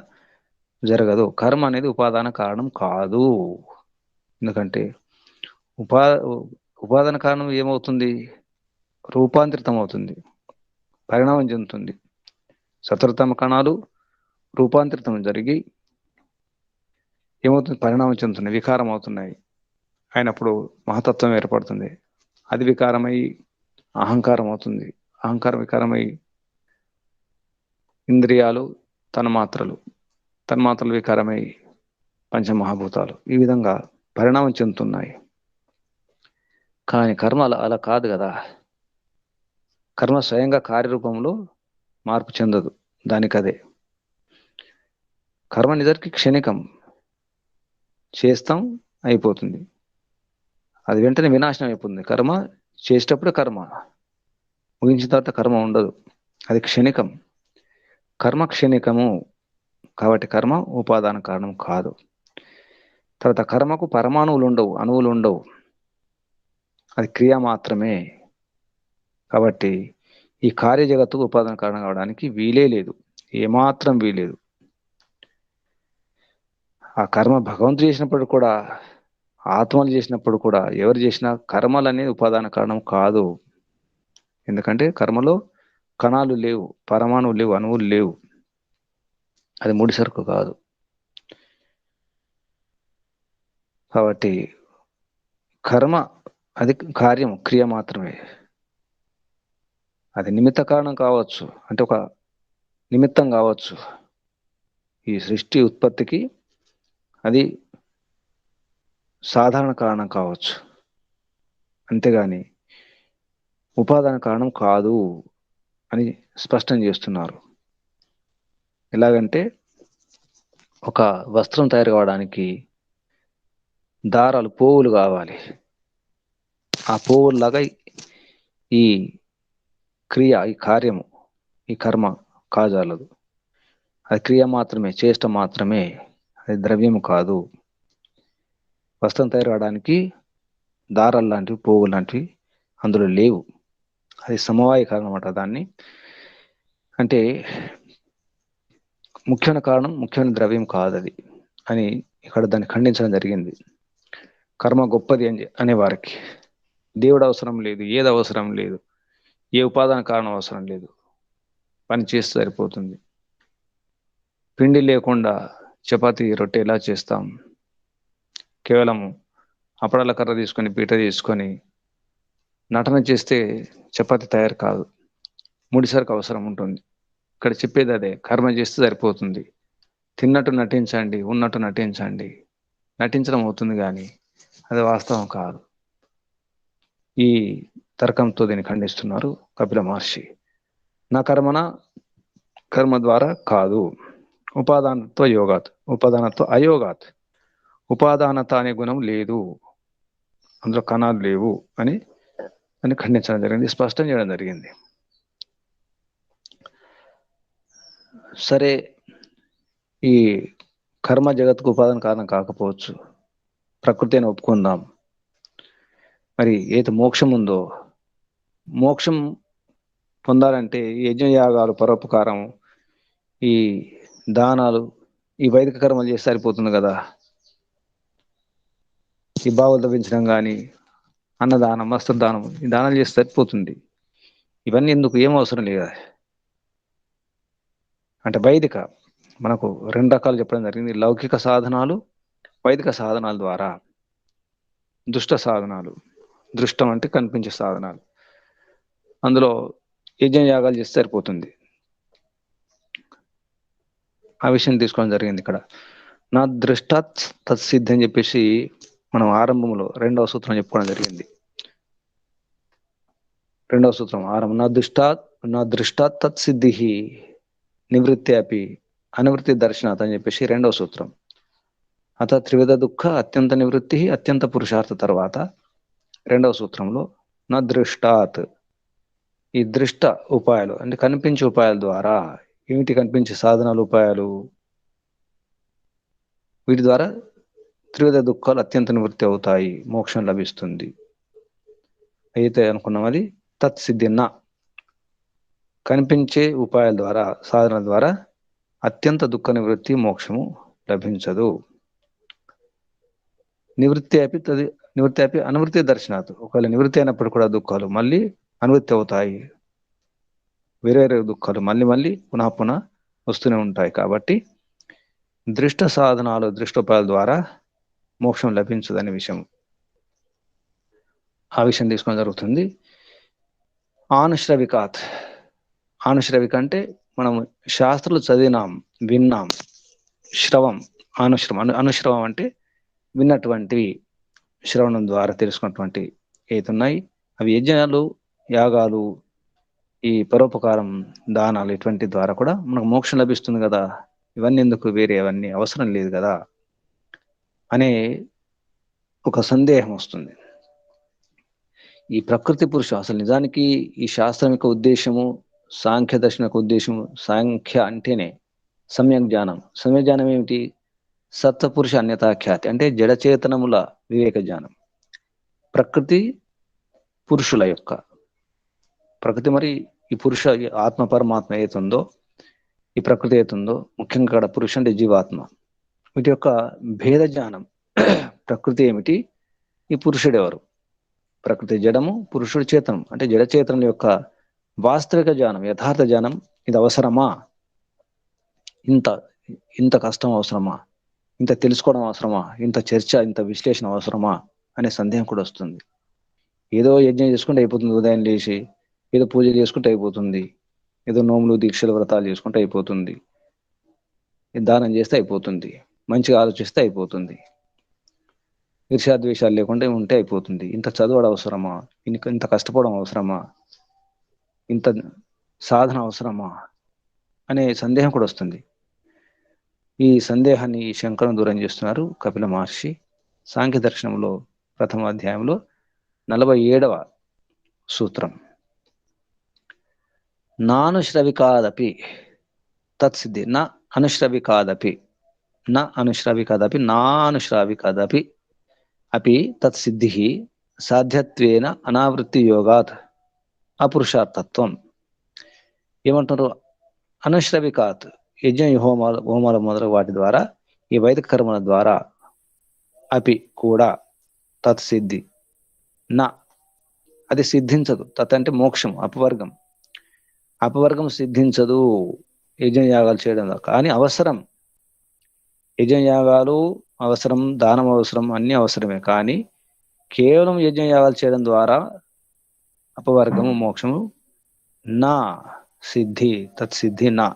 జరగదు. కర్మ అనేది ఉపాదాన కారణం కాదు. ఎందుకంటే ఉపాదాన కారణం ఏమవుతుంది? రూపాంతరితం అవుతుంది, పరిణామం చెందుతుంది. సత్వరతమ కణాలు రూపాంతరితం జరిగి ఏమవుతుంది? పరిణామం చెందుతున్నాయి, వికారం అవుతున్నాయి. అయినప్పుడు మహతత్వం ఏర్పడుతుంది. అది వికారమై అహంకారం అవుతుంది. అహంకారం వికారమై ఇంద్రియాలు, తన్మాత్రలు వికారమై పంచమహాభూతాలు, ఈ విధంగా పరిణామం చెందుతున్నాయి. కానీ కర్మ అలా కాదు కదా. కర్మ స్వయంగా కార్యరూపంలో మార్పు చెందదు, దానికదే. కర్మ నిజానికి క్షణికం, చేస్తాం అయిపోతుంది, అది వెంటనే వినాశనం అయిపోతుంది. కర్మ చేసేటప్పుడే కర్మ, ముగించిన తర్వాత కర్మ ఉండదు, అది క్షణికం. కర్మ క్షణికము కాబట్టి కర్మ ఉపాదాన కారణం కాదు. తర్వాత కర్మకు పరమాణువులు ఉండవు, అణువులు ఉండవు, అది క్రియ మాత్రమే. కాబట్టి ఈ కార్య జగత్తుకు ఉపాదాన కారణం కావడానికి వీలే లేదు, ఏమాత్రం వీలేదు. ఆ కర్మ భగవంతుడు చేసినప్పుడు కూడా, ఆత్మలు చేసినప్పుడు కూడా, ఎవరు చేసినా కర్మలు అనేది ఉపాదాన కారణం కాదు. ఎందుకంటే కర్మలో కణాలు లేవు, పరమాణువులు లేవు, అణువులు లేవు, అది ముడిసరుకు కాదు. కాబట్టి కర్మ అది కార్యం, క్రియ మాత్రమే. అది నిమిత్త కారణం కావచ్చు, అంటే ఒక నిమిత్తం కావచ్చు ఈ సృష్టి ఉత్పత్తికి, అది సాధారణ కారణం కావచ్చు, అంతేగాని ఉపాదాన కారణం కాదు అని స్పష్టం చేస్తున్నారు. ఎలాగంటే ఒక వస్త్రం తయారు కావడానికి దారాలు, పోవులు కావాలి. ఆ పోవుల్లాగా ఈ క్రియ, ఈ కార్యము, ఈ కర్మ కాజాలదు. అది క్రియ మాత్రమే, చేష్ట మాత్రమే, అది ద్రవ్యము కాదు. వస్త్రం తయారు కావడానికి దారాలు లాంటివి, పోవులు లాంటివి అందులో లేవు, అది సమవాయ కారణం అన్నమాట. దాన్ని అంటే ముఖ్యమైన కారణం, ముఖ్యమైన ద్రవ్యం కాదు అది అని ఇక్కడ దాన్ని ఖండించడం జరిగింది. కర్మ గొప్పది అనే వారికి దేవుడు అవసరం లేదు, ఏది అవసరం లేదు, ఏ ఉపాదాన కారణం అవసరం లేదు, పని చేస్తే సరిపోతుంది. పిండి లేకుండా చపాతీ, రొట్టె ఎలా చేస్తాం? కేవలం అప్పడాల కర్ర తీసుకొని, పీట తీసుకొని నటన చేస్తే చపాతీ తయారు కాదు, ముడిసరుకు అవసరం ఉంటుంది. ఇక్కడ చెప్పేది అదే, కర్మ చేస్తే సరిపోతుంది. తిన్నట్టు నటించండి, ఉన్నట్టు నటించండి, నటించడం అవుతుంది కానీ అది వాస్తవం కాదు. ఈ తర్కంతో దీన్ని ఖండిస్తున్నారు కపిల మహర్షి. నా కర్మన, కర్మ ద్వారా కాదు. ఉపాదానత్వ యోగాత్, ఉపాదానత్వ అయోగాత్, ఉపాదానత అనే గుణం లేదు, అందులో కణాలు లేవు అని అని ఖండించడం జరిగింది, స్పష్టం చేయడం జరిగింది. సరే, ఈ కర్మ జగత్తుకు ఉపాదాన కారణం కాకపోవచ్చు, ప్రకృతి అని ఒప్పుకుందాం. మరి ఏది మోక్షం ఉందో, మోక్షం పొందాలంటే యజ్ఞయాగాలు, పరోపకారం, ఈ దానాలు, ఈ వైదిక కర్మలు చేస్తే సరిపోతుంది కదా. ఈ బావులు తవ్వించడం కానీ, అన్నదానం, వస్త్రదానం, ఈ దానాలు చేస్తే సరిపోతుంది. ఇవన్నీ ఎందుకు, ఏం అవసరం లేదా అంటే వైదిక మనకు రెండు రకాలు చెప్పడం జరిగింది. లౌకిక సాధనాలు, వైదిక సాధనాల ద్వారా. దుష్ట సాధనాలు, దృష్టం అంటే కనిపించే సాధనాలు, అందులో యజ్ఞయాగాలు చేస్తే సరిపోతుంది. ఆ విషయం తీసుకోవడం జరిగింది ఇక్కడ. నా దృష్టాత్ తత్సిద్ధి అని చెప్పేసి మనం ఆరంభంలో 2వ సూత్రం చెప్పుకోవడం జరిగింది. 2వ సూత్రం ఆరంభం, నా దృష్టాత్ తత్సిద్ధి నివృత్తి అపి అనువృత్తి దర్శనాత్ అని చెప్పేసి 2వ సూత్రం. అత త్రివిధ దుఃఖ అత్యంత నివృత్తి అత్యంత పురుషార్థ తర్వాత 2వ సూత్రంలో నా దృష్టాత్, ఈ దృష్ట ఉపాయాలు అంటే కనిపించే ఉపాయాల ద్వారా. ఏమిటి కనిపించే సాధనాలు, ఉపాయాలు? వీటి ద్వారా త్రివిధ దుఃఖాలు అత్యంత నివృత్తి అవుతాయి, మోక్షం లభిస్తుంది. అయితే అనుకున్నాం అది తత్సిద్ధిన్న, కనిపించే ఉపాయాల ద్వారా, సాధన ద్వారా అత్యంత దుఃఖ నివృత్తి, మోక్షము లభించదు. నివృత్తి అపి అనువృత్తి దర్శనాత్, ఒకవేళ నివృత్తి అయినప్పుడు కూడా దుఃఖాలు మళ్ళీ అనువృత్తి అవుతాయి. వేరే వేరే దుఃఖాలు మళ్ళీ మళ్ళీ పునః పునః వస్తూనే ఉంటాయి. కాబట్టి దృష్ట సాధనాలు, దృష్టోపాయాల ద్వారా మోక్షం లభించదనే విషయం, ఆ విషయం తీసుకోవడం జరుగుతుంది. ఆనుశ్రవికాత్, ఆనుశ్రవిక అంటే మనం శాస్త్రాలు చదివినాం, విన్నాం. శ్రవం, అనుశ్రవం అంటే విన్నటువంటివి, శ్రవణం ద్వారా తెలుసుకున్నటువంటి ఏతున్నాయి అవి యజ్ఞాలు, యాగాలు, ఈ పరోపకారం, దానాలు, ఇటువంటి ద్వారా కూడా మనకు మోక్షం లభిస్తుంది కదా. ఇవన్నీ ఎందుకు, వేరే అవన్నీ అవసరం లేదు కదా అనే ఒక సందేహం వస్తుంది. ఈ ప్రకృతి పురుషు అసలు నిజానికి ఈ శాస్త్రం యొక్క ఉద్దేశము, సాంఖ్య దర్శనం యొక్క ఉద్దేశము, సాంఖ్య అంటేనే సమ్యక్ జ్ఞానం. సమ్యక్ జ్ఞానం ఏమిటి? సత్వపురుష అన్యతాఖ్యాతి అంటే జడచేతనముల వివేక జ్ఞానం. ప్రకృతి పురుషుల యొక్క, ప్రకృతి మరి ఈ పురుష ఆత్మ పరమాత్మ ఏతుందో, ఈ ప్రకృతి ఏతుందో, ముఖ్యంగా ఇక్కడ పురుష అంటే జీవాత్మ, వీటి యొక్క భేద జ్ఞానం. ప్రకృతి ఏమిటి, ఈ పురుషుడు ఎవరు? ప్రకృతి జడము, పురుషుడు చేతనం. అంటే జడచేతనం యొక్క వాస్తవిక జ్ఞానం, యథార్థ జ్ఞానం. ఇది అవసరమా? ఇంత ఇంత కష్టం అవసరమా? ఇంత తెలుసుకోవడం అవసరమా? ఇంత చర్చ, ఇంత విశ్లేషణ అవసరమా అనే సందేహం కూడా వస్తుంది. ఏదో యజ్ఞం చేసుకుంటే అయిపోతుంది, ఉదయం లేచి ఏదో పూజ చేసుకుంటే అయిపోతుంది, ఏదో నోములు, దీక్షలు, వ్రతాలు చేసుకుంటే అయిపోతుంది, దానం చేస్తే అయిపోతుంది, మంచిగా ఆలోచిస్తే అయిపోతుంది, ఈర్ష్యాద్వేషాలు లేకుండా ఉంటే అయిపోతుంది. ఇంత చదవడం అవసరమా? ఇంత కష్టపడడం అవసరమా? ఇంత సాధన అవసరమా అనే సందేహం కూడా వస్తుంది. ఈ సందేహాన్ని, ఈ శంకను దూరం చేస్తున్నారు కపిల మహర్షి. సాంఖ్య దర్శనంలో 1వ అధ్యాయంలో 47వ సూత్రం, నానుశ్రవికాదపి తత్సిద్ధి, నా అనుశ్రవికాదపి, నా అనుశ్రవికాదపి, నానుశ్రావికాదపి అపి తత్సిద్ధి సాధ్యత్వేన అనావృత్తి యోగాత్ అపురుషార్థత్వం. ఏమంటారు? అనుశ్రవికాత్, యజ్ఞ హోమాల మొదలగు వాటి ద్వారా, ఈ వైదిక కర్మల ద్వారా, అపి కూడా, తత్సిద్ధి నా, అది సిద్ధించదు. తత్ అంటే మోక్షం, అపవర్గం, అపవర్గం సిద్ధించదు యజ్ఞయాగాలు చేయడం. కానీ అవసరం, యజ్ఞయాగాలు అవసరం, దానం అవసరం, అన్ని అవసరమే. కానీ కేవలం యజ్ఞయాగాలు చేయడం ద్వారా అపవర్గము, మోక్షము నా సిద్ధి, తత్సిద్ధి నా,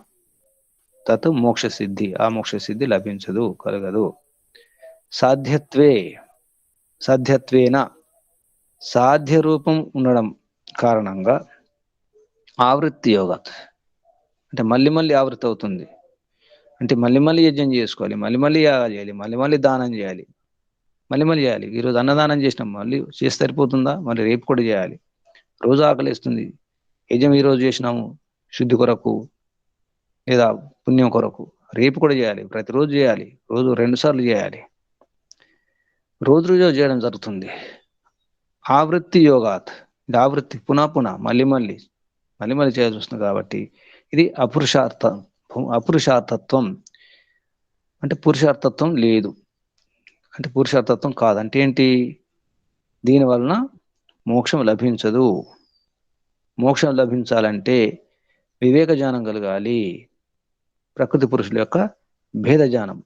తత్ మోక్ష సిద్ధి, ఆ మోక్ష సిద్ధి లభించదు, కలగదు. సాధ్యత్వేన, సాధ్య రూపం ఉండడం, కారణంగా ఆవృత్తి యోగాత్ అంటే మళ్ళీ మళ్ళీ ఆవృత్తి అవుతుంది. అంటే మళ్ళీ మళ్ళీ యజ్ఞం చేసుకోవాలి, మళ్ళీ మళ్ళీ యాగాలు చేయాలి, మళ్ళీ మళ్ళీ దానం చేయాలి, మళ్ళీ మళ్ళీ చేయాలి. ఈరోజు అన్నదానం చేసినాం, మళ్ళీ చేసి సరిపోతుందా? మళ్ళీ రేపు కూడా చేయాలి. రోజు ఆకలిస్తుంది, యజ్ఞం ఈరోజు చేసినాము శుద్ధి కొరకు లేదా పుణ్యం కొరకు, రేపు కూడా చేయాలి, ప్రతిరోజు చేయాలి, రోజు 2 సార్లు చేయాలి, రోజు రోజు చేయడం జరుగుతుంది. ఆవృత్తి యోగాత్, ఇది ఆవృత్తి పునః పునః మళ్ళీ మళ్ళీ మళ్ళీ మళ్ళీ చేయాల్సి వస్తుంది. కాబట్టి ఇది అపురుషార్థత్వం. అంటే పురుషార్థత్వం లేదు, అంటే పురుషార్థత్వం కాదంటే ఏంటి? దీని వలన మోక్షం లభించదు. మోక్షం లభించాలంటే వివేక జ్ఞానం కలగాలి, ప్రకృతి పురుషుల యొక్క భేద జ్ఞానం.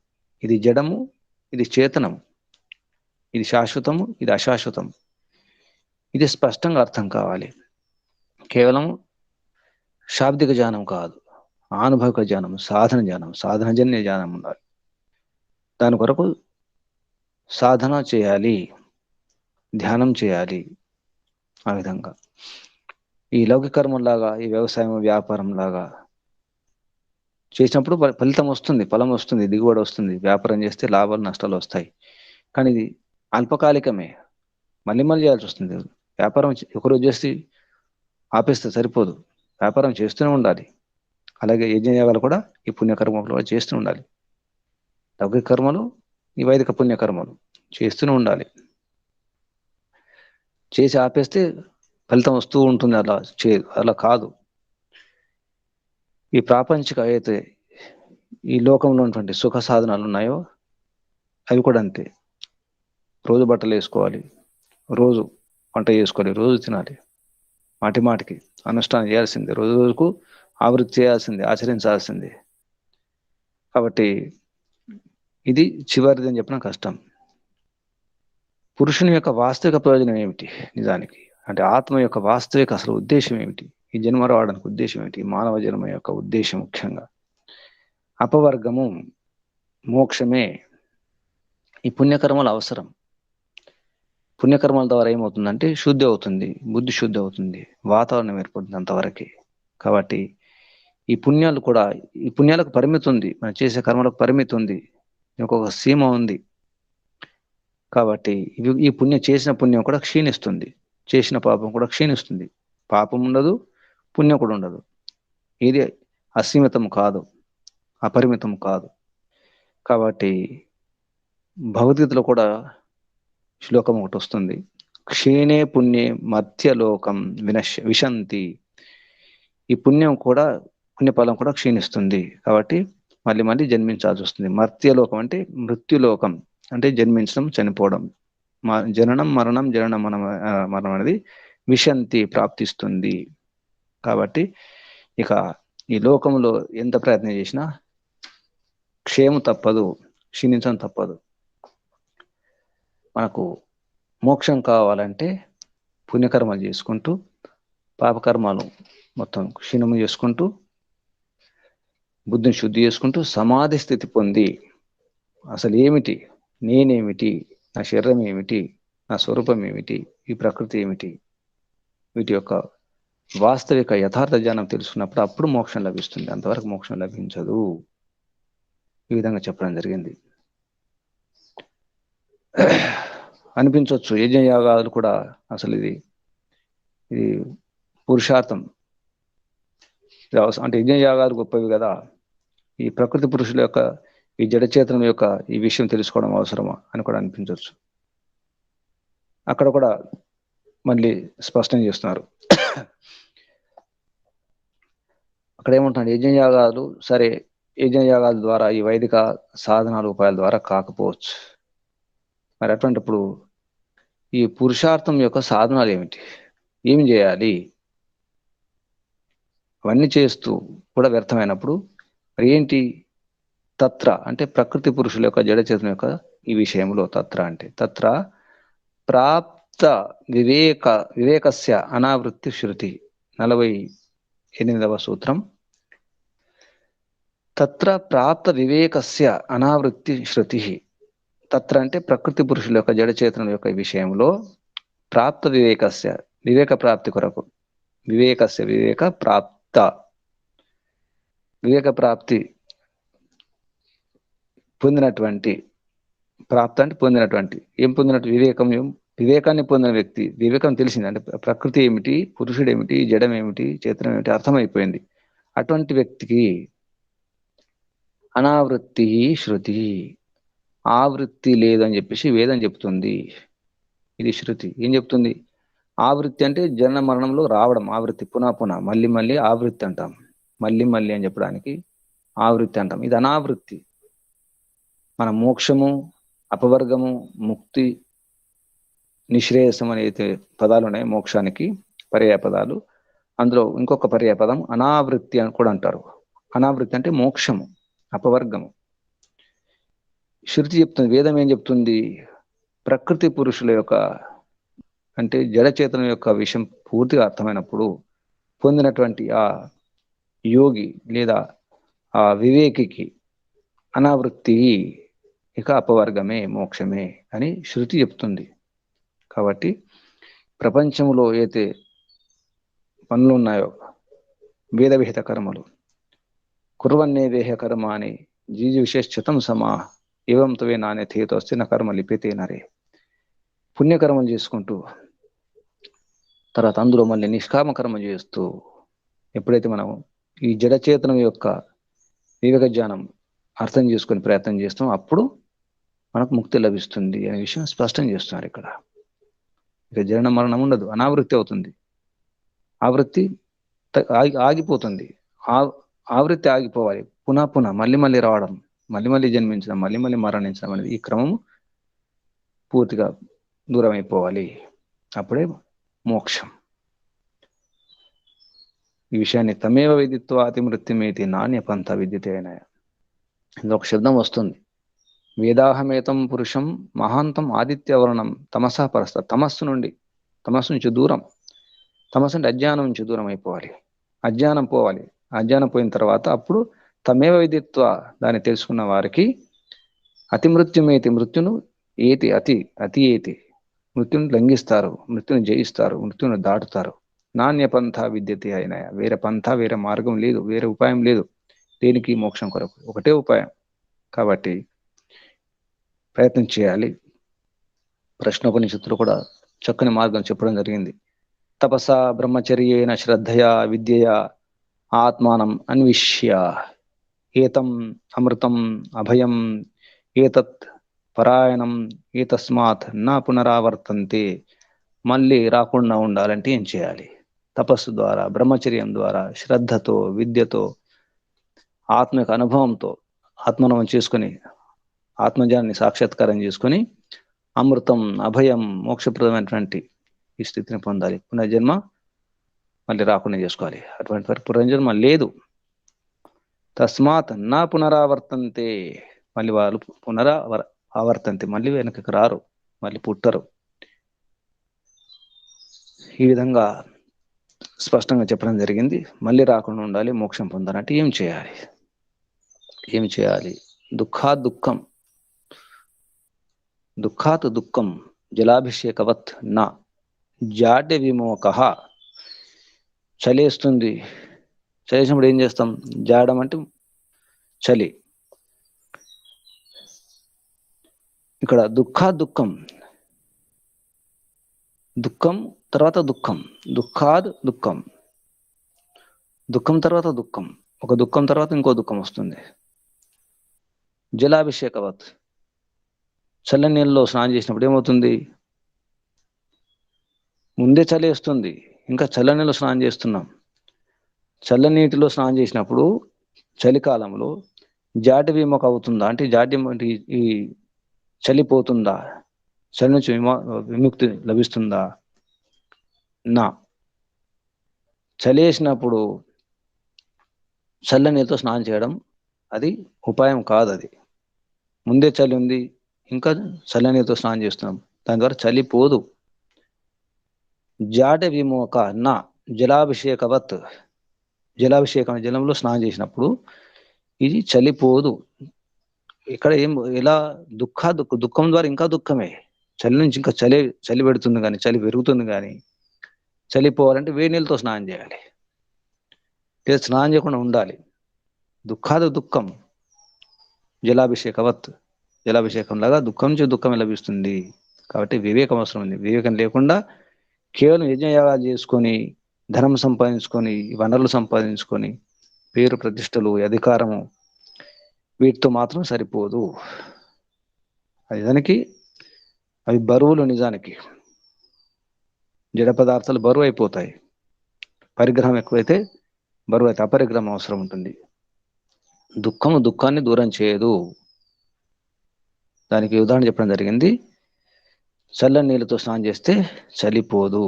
ఇది జడము, ఇది చేతనము, ఇది శాశ్వతము, ఇది అశాశ్వతం, ఇది స్పష్టంగా అర్థం కావాలి. కేవలం శాబ్దిక జ్ఞానం కాదు, ఆనుభవిక జ్ఞానం, సాధన జ్ఞానం, సాధనజన్య జ్ఞానం ఉండాలి. దాని కొరకు సాధన చేయాలి, ధ్యానం చేయాలి. ఆ విధంగా ఈ లౌకిక కర్మలాగా, ఈ వ్యవసాయం వ్యాపారం లాగా చేసినప్పుడు ఫలితం వస్తుంది, ఫలం వస్తుంది, దిగుబడి వస్తుంది. వ్యాపారం చేస్తే లాభాలు నష్టాలు వస్తాయి, కానీ ఇది అల్పకాలికమే, మళ్ళీ మళ్ళీ చేయాల్సి వస్తుంది. వ్యాపారం ఒకరోజు చేసి ఆపేస్తే సరిపోదు, వ్యాపారం చేస్తూనే ఉండాలి. అలాగే యజ్ఞయాగాలు కూడా ఈ పుణ్యకర్మలు కూడా చేస్తూ ఉండాలి. లౌకిక కర్మలు, ఈ వైదిక పుణ్యకర్మలు చేస్తూనే ఉండాలి. చేసి ఆపేస్తే ఫలితం వస్తూ ఉంటుంది, అలా కాదు. ఈ ప్రాపంచిక అయితే ఈ లోకంలో ఉన్నటువంటి సుఖ సాధనాలు ఉన్నాయో అవి కూడా అంతే. రోజు బట్టలు వేసుకోవాలి, రోజు వంట చేసుకోవాలి, రోజు తినాలి, మాటి మాటికి అనుష్ఠానం చేయాల్సిందే, రోజు రోజుకు ఆవృత్తి చేయాల్సిందే, ఆచరించాల్సిందే. కాబట్టి ఇది చివరిది అని చెప్పడం కష్టం. పురుషుని యొక్క వాస్తవిక ప్రయోజనం ఏమిటి నిజానికి? అంటే ఆత్మ యొక్క వాస్తవిక అసలు ఉద్దేశం ఏమిటి? ఈ జన్మ రావడానికి ఉద్దేశం ఏమిటి? మానవ జన్మ యొక్క ఉద్దేశం ముఖ్యంగా అపవర్గము, మోక్షమే. ఈ పుణ్యకర్మలు అవసరం. పుణ్యకర్మల ద్వారా ఏమవుతుందంటే శుద్ధి అవుతుంది, బుద్ధి శుద్ధి అవుతుంది, వాతావరణం ఏర్పడుతుంది అంతవరకే. కాబట్టి ఈ పుణ్యాలు కూడా, ఈ పుణ్యాలకు పరిమితి ఉంది, మనం చేసే కర్మలకు పరిమితి ఉంది, ఇంకొక సీమ ఉంది. కాబట్టి ఈ చేసిన పుణ్యం కూడా క్షీణిస్తుంది, చేసిన పాపం కూడా క్షీణిస్తుంది. పాపం ఉండదు, పుణ్యం కూడా ఉండదు. ఇది అసీమితం కాదు, అపరిమితం కాదు. కాబట్టి భగవద్గీతలో కూడా శ్లోకం ఒకటి వస్తుంది, క్షీణే పుణ్యే మధ్యలోకం విశంతి. ఈ పుణ్యం కూడా, పుణ్యఫలం కూడా క్షీణిస్తుంది. కాబట్టి మళ్ళీ మళ్ళీ జన్మించాల్సి వస్తుంది. మర్త్యలోకం అంటే మృత్యులోకం, అంటే జన్మించడం, చనిపోవడం. జననం మరణం, జననం మరణం అనేది విశంతి, ప్రాప్తిస్తుంది. కాబట్టి ఇక ఈ లోకంలో ఎంత ప్రయత్నం చేసినా క్షేమం తప్పదు, క్షీణించడం తప్పదు. మనకు మోక్షం కావాలంటే పుణ్యకర్మలు చేసుకుంటూ, పాపకర్మాలు మొత్తం క్షీణము చేసుకుంటూ, బుద్ధిని శుద్ధి చేసుకుంటూ సమాధి స్థితి పొంది అసలు ఏమిటి, నేనేమిటి, నా శరీరం ఏమిటి, నా స్వరూపం ఏమిటి, ఈ ప్రకృతి ఏమిటి, వీటి యొక్క వాస్తవిక యథార్థ జ్ఞానం తెలుసుకున్నప్పుడు అప్పుడు మోక్షం లభిస్తుంది. అంతవరకు మోక్షం లభించదు. ఈ విధంగా చెప్పడం జరిగింది. అనిపించవచ్చు యజ్ఞయాగాలు కూడా అసలు ఇది పురుషార్థం అంటే యజ్ఞయాగాలు గొప్పవి కదా, ఈ ప్రకృతి పురుషుల యొక్క, ఈ జడచేతనం యొక్క ఈ విషయం తెలుసుకోవడం అవసరమా అని కూడా అనిపించవచ్చు. అక్కడ కూడా మళ్ళీ స్పష్టం చేస్తున్నారు. అక్కడ ఏమంటున్నాడు, యజ్ఞయాగాలు సరే, యజ్ఞయాగాల ద్వారా ఈ వైదిక సాధనాల ఉపాయాల ద్వారా కాకపోవచ్చు. మరి అటువంటిప్పుడు ఈ పురుషార్థం యొక్క సాధనాలు ఏమిటి, ఏమి చేయాలి? అవన్నీ చేస్తూ కూడా వ్యర్థమైనప్పుడు మరి ఏంటి? తత్ర అంటే ప్రకృతి పురుషుల యొక్క జడచేతనం యొక్క ఈ విషయంలో, తత్ర అంటే తత్ర ప్రాప్త వివేకస్య అనావృత్తి శృతి, 48వ సూత్రం. తత్ర ప్రాప్త వివేకస్య అనావృత్తి శృతి. తత్ర అంటే ప్రకృతి పురుషుల యొక్క జడచేతనం యొక్క విషయంలో ప్రాప్త వివేకస్య, వివేక ప్రాప్తి కొరకు, వివేకస్య వివేక ప్రాప్త, వివేక ప్రాప్తి పొందినటువంటి, ప్రాప్త అంటే పొందినటువంటి, ఏం పొందినట్టు వివేకం, వివేకాన్ని పొందిన వ్యక్తి, వివేకం తెలిసింది అంటే ప్రకృతి ఏమిటి, పురుషుడు ఏమిటి, జడం ఏమిటి, చేతనం ఏమిటి అర్థమైపోయింది. అటువంటి వ్యక్తికి అనావృత్తి శృతి, ఆవృత్తి లేదని చెప్పేసి వేదం చెప్తుంది. ఇది శృతి ఏం చెప్తుంది? ఆవృత్తి అంటే జనన మరణంలో రావడం, ఆవృత్తి పునః పునః మళ్ళీ మళ్ళీ ఆవృత్తి అంటాం, మళ్ళీ మళ్ళీ అని చెప్పడానికి ఆవృత్తి అంటాం. ఇది అనావృత్తి. మన మోక్షము, అపవర్గము, ముక్తి, నిశ్రేయసం అయితే పదాలు ఉన్నాయి మోక్షానికి పర్యాయ పదాలు. అందులో ఇంకొక పర్యాయ పదం అనావృత్తి అని కూడా అంటారు. అనావృత్తి అంటే మోక్షము, అపవర్గము. శృతి చెప్తుంది, వేదం ఏం చెప్తుంది? ప్రకృతి పురుషుల యొక్క అంటే జడచేతనం యొక్క విషయం పూర్తిగా అర్థమైనప్పుడు పొందినటువంటి ఆ యోగి లేదా ఆ వివేకికి అనావృత్తి ఇక అపవర్గమే, మోక్షమే అని శృతి చెప్తుంది. కాబట్టి ప్రపంచంలో అయితే పనులు ఉన్నాయో వేద విహిత కర్మలు, కుర్వన్నే వేహ కర్మ అని జీజు విశేషతం సమా ఏవం తవే నానే థేతో వస్తే కర్మ లిపితే నరే. పుణ్యకర్మలు చేసుకుంటూ తర్వాత అందులో మళ్ళీ నిష్కామ కర్మ చేస్తూ ఎప్పుడైతే మనం ఈ జడచేతనం యొక్క వివేక జ్ఞానం అర్థం చేసుకొని ప్రయత్నం చేస్తాం అప్పుడు మనకు ముక్తి లభిస్తుంది అనే విషయం స్పష్టం చేస్తున్నారు ఇక్కడ. ఇక జనన మరణం ఉండదు, అనావృత్తి అవుతుంది. ఆవృత్తి ఆగిపోతుంది. ఆవృత్తి ఆగిపోవాలి, పునః పునః మళ్ళీ మళ్ళీ రావడం, మళ్ళీ మళ్ళీ జన్మించడం, మళ్ళీ మళ్ళీ మరణించడం అనేది ఈ క్రమము పూర్తిగా దూరం అయిపోవాలి. అప్పుడే మోక్షం. ఈ విషయాన్ని తమేవ విదిత్వ అతిమృత్యుమేతి నాణ్య పంథ విద్యతే అయిన ఇందులో ఒక శబ్దం వస్తుంది. వేదాహమేతం పురుషం మహాంతం ఆదిత్యవర్ణం తమసా పరస్త. తమస్సు నుంచి దూరం, తమస్సు అంటే అజ్ఞానం నుంచి దూరం అయిపోవాలి, అజ్ఞానం పోవాలి. అజ్ఞానం పోయిన తర్వాత అప్పుడు తమేవ విదిత్వ దాన్ని తెలుసుకున్న వారికి అతిమృత్యుమేతి మృత్యును ఏతి అతి ఏతి మృత్యుని లంఘిస్తారు, మృత్యుని జయిస్తారు, మృత్యుని దాటుతారు. నాణ్య పంథ విద్యతే అయిన వేరే పంథ, వేరే మార్గం లేదు, వేరే ఉపాయం లేదు. దేనికి? మోక్షం కొరకు ఒకటే ఉపాయం. కాబట్టి ప్రయత్నం చేయాలి. ప్రశ్నోపనిషత్తులు కూడా చక్కని మార్గం చెప్పడం జరిగింది. తపస బ్రహ్మచర్యేణ శ్రద్ధయా విద్యయా ఆత్మానం అన్విష్య ఏతం అమృతం అభయం ఏతత్ పరాయణం ఏతస్మాత్ నా పునరావర్తంతే. మళ్ళీ రాకుండా ఉండాలంటే ఏం చేయాలి? తపస్సు ద్వారా, బ్రహ్మచర్యం ద్వారా, శ్రద్ధతో, విద్యతో, ఆత్మిక అనుభవంతో ఆత్మనవం చేసుకొని ఆత్మజ్ఞానాన్ని సాక్షాత్కారం చేసుకొని అమృతం అభయం మోక్షప్రదమైనటువంటి ఈ స్థితిని పొందాలి. పునర్జన్మ మళ్ళీ రాకుండా చేసుకోవాలి. అటువంటి పునర్జన్మ లేదు. తస్మాత్ నా పునరావర్తంతే, మళ్ళీ వాళ్ళు ఆవర్తంతే, మళ్ళీ వెనకకి రారు, మళ్ళీ పుట్టరు. ఈ విధంగా స్పష్టంగా చెప్పడం జరిగింది. మళ్ళీ రాకుండా ఉండాలి, మోక్షం పొందాలంటే ఏం చేయాలి? దుఃఖం, దుఃఖాత్ దుఃఖం జలాభిషేకవత్ నా జాడ్య విమోక. చలేస్తుంది, చలేసినప్పుడు ఏం చేస్తాం? జాడం అంటే చలి. ఇక్కడ దుఃఖం తర్వాత దుఃఖం, దుఃఖం తర్వాత దుఃఖం, ఒక దుఃఖం తర్వాత ఇంకో దుఃఖం వస్తుంది. జలాభిషేకవత్, చల్లని నీళ్ళలో స్నానం చేసినప్పుడు ఏమవుతుంది? ముందే చలి వేస్తుంది, ఇంకా చల్లని నీళ్ళు స్నానం చేస్తున్నాం. చల్లని నీటిలో స్నానం చేసినప్పుడు చలికాలంలో జాడ్య విమోక అవుతుందా అంటే జాడ్యం ఈ చలిపోతుందా? చలి నుంచి విముక్తి లభిస్తుందా? నా చలేసినప్పుడు చల్లని నీళ్ళతో స్నానం చేయడం అది ఉపాయం కాదు. అది ముందే చలి ఉంది, ఇంకా చల్లని నీళ్ళతో స్నానం చేస్తున్నాం, దాని ద్వారా చలి పోదు. జాడ్య విమోక నా జలాభిషేకవత్, జలాభిషేకం జలంలో స్నానం చేసినప్పుడు ఇది చలిపోదు. ఇక్కడ ఎలా దుఃఖం ద్వారా ఇంకా దుఃఖమే. చలి నుంచి ఇంకా చలి పెడుతుంది కానీ, చలి పెరుగుతుంది కానీ చలిపోవాలంటే వేడి నీళ్ళతో స్నానం చేయాలి, లేదా స్నానం చేయకుండా ఉండాలి. దుఃఖాది దుఃఖం జలాభిషేకవత్, జలాభిషేకం లాగా దుఃఖం నుంచి దుఃఖం లభిస్తుంది. కాబట్టి వివేకం అవసరం ఉంది. వివేకం లేకుండా కేవలం యజ్ఞయాగాలు చేసుకొని, ధనం సంపాదించుకొని, వనరులు సంపాదించుకొని, పేరు ప్రతిష్టలు, అధికారము వీటితో మాత్రం సరిపోదు. అది దానికి అవి బరువులు. నిజానికి జడ పదార్థాలు బరువు అయిపోతాయి. పరిగ్రహం ఎక్కువైతే బరువు అయితే అపరిగ్రహం అవసరం ఉంటుంది. దుఃఖము దుఃఖాన్ని దూరం చేయదు. దానికి ఉదాహరణ చెప్పడం జరిగింది. చల్లని నీళ్ళతో స్నానం చేస్తే చలిపోదు.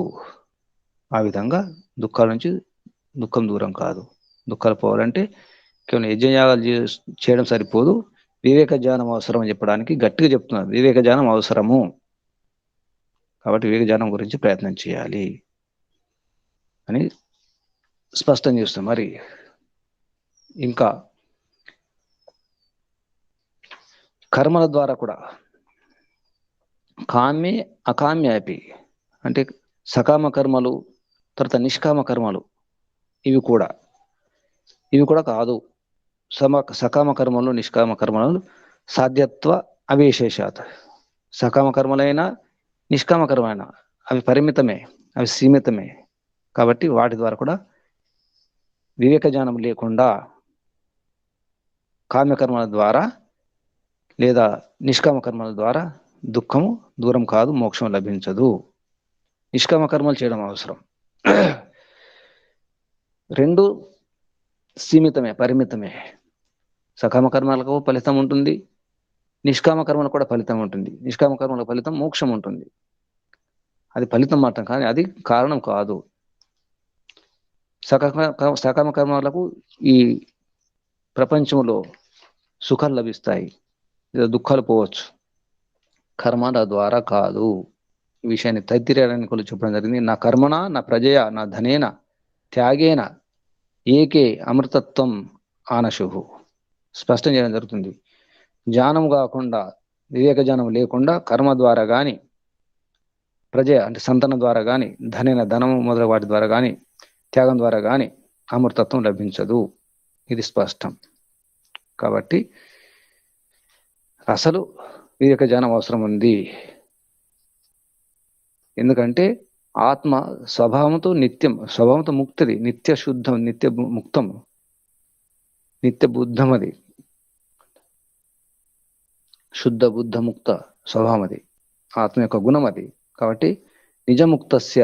ఆ విధంగా దుఃఖాల నుంచి దుఃఖం దూరం కాదు. దుఃఖాలు పోవాలంటే కేవలం యజ్ఞయాగాలు చేయడం సరిపోదు, వివేక జ్ఞానం అవసరం అని చెప్పడానికి గట్టిగా చెప్తున్నారు. వివేక జ్ఞానం అవసరము. కాబట్టి వివేక జ్ఞానం గురించి ప్రయత్నం చేయాలి అని స్పష్టం చేస్తాం. మరి ఇంకా కర్మల ద్వారా కూడా కామ్య అకామ్యాపి అంటే సకామ కర్మలు, తర్వాత నిష్కామ కర్మలు ఇవి కూడా కాదు. సకామ కర్మలు నిష్కామ కర్మలు సాధ్యత్వ అవిశేషాత్. సకామ కర్మలైనా నిష్కామ కర్మైనా అవి పరిమితమే, అవి సీమితమే. కాబట్టి వాటి ద్వారా కూడా వివేక జ్ఞానం లేకుండా కామ్యకర్మల ద్వారా లేదా నిష్కామ కర్మల ద్వారా దుఃఖము దూరం కాదు, మోక్షం లభించదు. నిష్కామ కర్మలు చేయడం అవసరం. రెండు సీమితమే, పరిమితమే. సకామ కర్మలకు ఫలితం ఉంటుంది, నిష్కామ కర్మలకు కూడా ఫలితం ఉంటుంది. నిష్కామ కర్మలకు ఫలితం మోక్షం ఉంటుంది. అది ఫలితం మాత్రం, కానీ అది కారణం కాదు. సకామ కర్మలకు ఈ ప్రపంచంలో సుఖాలు లభిస్తాయి, లేదా దుఃఖాలు పోవచ్చు. కర్మల ద్వారా కాదు. ఈ విషయాన్ని తైత్తిరీయానికి చెప్పడం జరిగింది. నా కర్మణ నా ప్రజయ నా ధనేన త్యాగేన ఏకే అమృతత్వం ఆనశుహు. స్పష్టం చేయడం జరుగుతుంది. జ్ఞానం కాకుండా, వివేక జ్ఞానం లేకుండా కర్మ ద్వారా కానీ, ప్రజ అంటే సంతానం ద్వారా కానీ, ధనము మొదలగు వాటి ద్వారా కానీ, త్యాగం ద్వారా కానీ అమృతత్వం లభించదు. ఇది స్పష్టం. కాబట్టి అసలు వివేక జ్ఞానం అవసరం ఉంది. ఎందుకంటే ఆత్మ స్వభావంతో నిత్యం, స్వభావంతో ముక్తిది, నిత్య శుద్ధం, నిత్య ముక్తం, నిత్య బుద్ధం. అది శుద్ధ బుద్ధ ముక్త స్వభావం, అది ఆత్మ యొక్క గుణం అది. కాబట్టి నిజముక్తస్య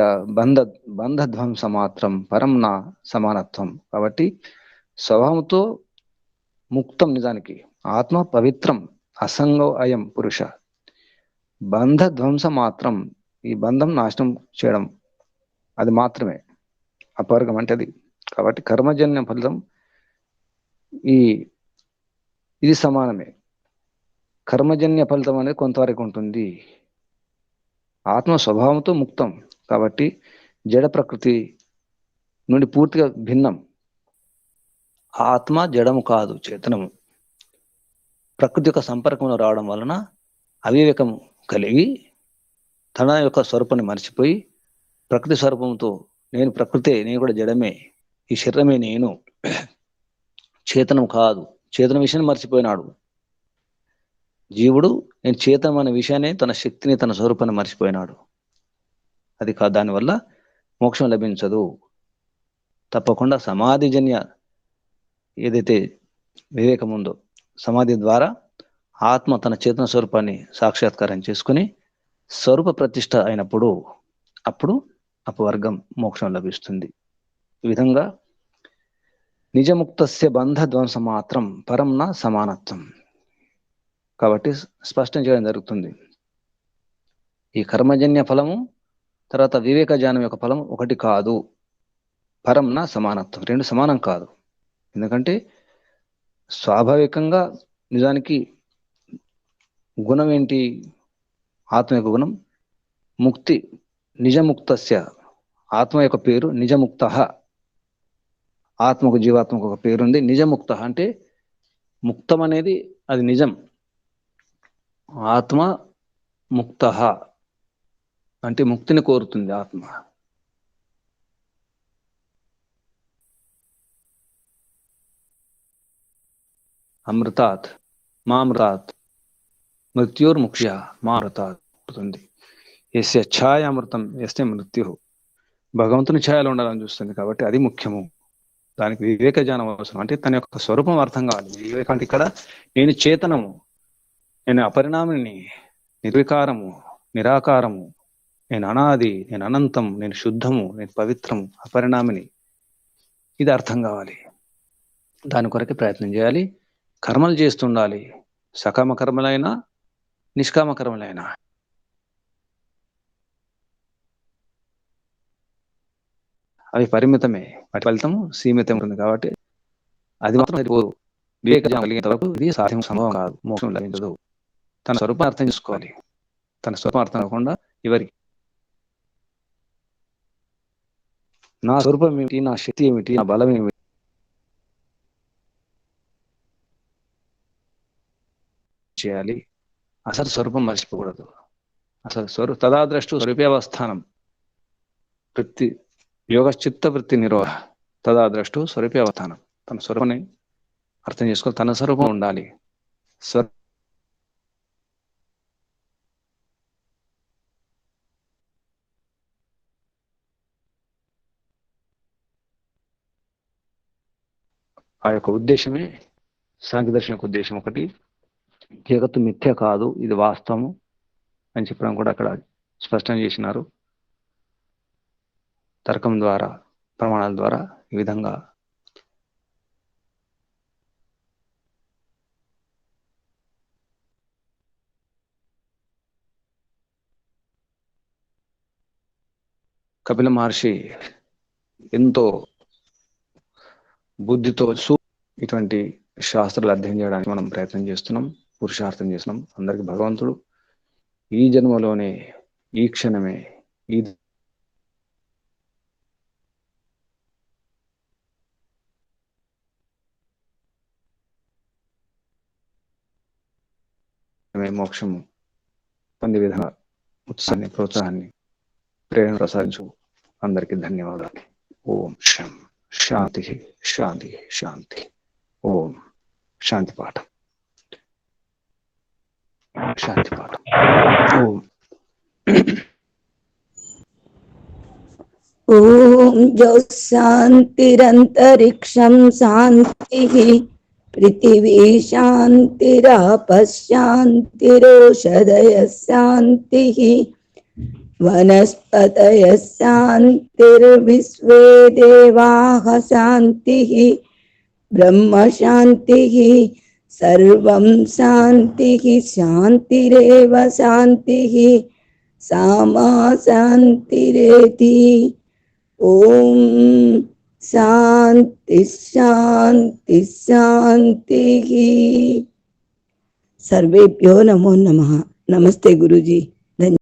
బంధధ్వంస మాత్రం పరం నా సమానత్వం. కాబట్టి స్వభావంతో ముక్తం. నిజానికి ఆత్మ పవిత్రం, అసంగో అయం పురుష. బంధధ్వంస మాత్రం, ఈ బంధం నాశనం చేయడం అది మాత్రమే. అపవర్గం అంటే అది. కాబట్టి కర్మజన్య ఫలితం ఇది సమానమే. కర్మజన్య ఫలితం అనేది కొంతవరకు ఉంటుంది. ఆత్మ స్వభావంతో ముక్తం కాబట్టి జడ ప్రకృతి నుండి పూర్తిగా భిన్నం. ఆత్మ జడము కాదు, చేతనము. ప్రకృతి యొక్క సంపర్కంలో రావడం వలన అవివేకం కలిగి తన యొక్క స్వరూపాన్ని మర్చిపోయి ప్రకృతి స్వరూపంతో నేను ప్రకృతే, నేను కూడా జడమే, ఈ శరీరమే నేను, చేతనం కాదు, చేతన విషయాన్ని మర్చిపోయినాడు. జీవుడు నేను చేతనం అనే విషయాన్ని, తన శక్తిని, తన స్వరూపాన్ని మర్చిపోయినాడు. అది కాదు. దానివల్ల మోక్షం లభించదు. తప్పకుండా సమాధిజన్య ఏదైతే వివేకం ఉందో, సమాధి ద్వారా ఆత్మ తన చేతన స్వరూపాన్ని సాక్షాత్కారం చేసుకుని స్వరూప ప్రతిష్ట అయినప్పుడు అప్పుడు అపవర్గం, మోక్షం లభిస్తుంది. ఈ విధంగా నిజముక్తస్య బంధధ్వంస మాత్రం పరం నా సమానత్వం. కాబట్టి స్పష్టం చేయడం జరుగుతుంది. ఈ కర్మజన్య ఫలము తర్వాత వివేక జ్ఞానం యొక్క ఫలం ఒకటి కాదు. పరం నా సమానత్వం, రెండు సమానం కాదు. ఎందుకంటే స్వాభావికంగా నిజానికి గుణం ఏంటి? ఆత్మ యొక్క గుణం ముక్తి. నిజముక్తస్య, ఆత్మ యొక్క పేరు నిజముక్త. ఆత్మకు, జీవాత్మకు ఒక పేరుంది నిజముక్త. అంటే ముక్తం అనేది అది నిజం. ఆత్మ ముక్త అంటే ముక్తిని కోరుతుంది ఆత్మ. అమృతాత్ మామృతాత్ మృత్యుర్ముక్ష్య మామృతాత్ పుడుతుంది. ఎస్య ఛాయ అమృతం ఎస్తే మృత్యు. భగవంతుని ఛాయలో ఉండాలని చూస్తుంది కాబట్టి అది ముఖ్యము. దానికి వివేక జ్ఞానం అవసరం. అంటే తన యొక్క స్వరూపం అర్థం కావాలి. వివేకం అంటే ఇక్కడ నేను చేతనము, నేను అపరిణామిని, నిర్వికారము, నిరాకారము, నేను అనాది, నేను అనంతం, నేను శుద్ధము, నేను పవిత్రము, అపరిణామిని, ఇది అర్థం కావాలి. దాని కొరకే ప్రయత్నం చేయాలి. కర్మలు చేస్తుండాలి. సకామ కర్మలైనా నిష్కామ కర్మలైనా. అవి పరిమితమే, వాటి ఫలితం సీమితం ఉంటుంది. కాబట్టి అది మాత్రం సరిపోదు. వివేక జ్ఞానం కలిగేంత వరకు ఇది సాధ్యం, సంభవం కాదు. మోక్షం లభించదు. తన స్వరూపం అర్థం చేసుకోవాలి. తన స్వరూపం అర్థం కాకుండా ఎవరికి నా స్వరూపం ఏమిటి, నా శక్తి ఏమిటి, నా బలం ఏమిటి చేయాలి. అసలు స్వరూపం మర్చిపోకూడదు. అసలు తదాద్రష్టు స్వరూపావస్థానం వృత్తి యోగశ్చిత్త వృత్తి నిరోధ తదాద్రష్టు స్వరూపావస్థానం. తన స్వరూపాన్ని అర్థం చేసుకోవాలి. తన స్వరూపం ఉండాలి. ఆ యొక్క ఉద్దేశమే సాంఖ్యదర్శన యొక్క ఉద్దేశం. ఒకటి, జగత్తు మిథ్య కాదు, ఇది వాస్తవము అని చెప్పడం కూడా అక్కడ స్పష్టం చేసినారు. తర్కం ద్వారా, ప్రమాణాల ద్వారా ఈ విధంగా కపిల మహర్షి ఎంతో బుద్ధితో ఇటువంటి శాస్త్రాలు అధ్యయనం చేయడానికి మనం ప్రయత్నం చేస్తున్నాం, పురుషార్థం చేస్తున్నాం. అందరికి భగవంతుడు ఈ జన్మలోనే, ఈ క్షణమే, ఈ మోక్షము పొందే విధంగా ఉత్సాహాన్ని, ప్రోత్సాహాన్ని, ప్రేరణ ప్రసాదించు. అందరికీ ధన్యవాదాలు. ఓం శాంతి శాంతి శాంతి. ఓం శాంతి పాఠం. శాంతి పాఠం. ఓం ఓం జౌ శాంతిరంతరిక్షం శాంతిః పృథివీ శాంతిరాపశాంతిరోషధయః శాంతిః వనస్పతయః శాంతిర్విశ్వే దేవాః శాంతిః బ్రహ్మ శాంతిః సర్వం శాంతిః శాంతిరేవ శాంతిః సామా శాంతిరేతి. ఓం శాంతి శాంతి శాంతి. సర్వేభ్యో నమో నమః. నమస్తే గురూజీ.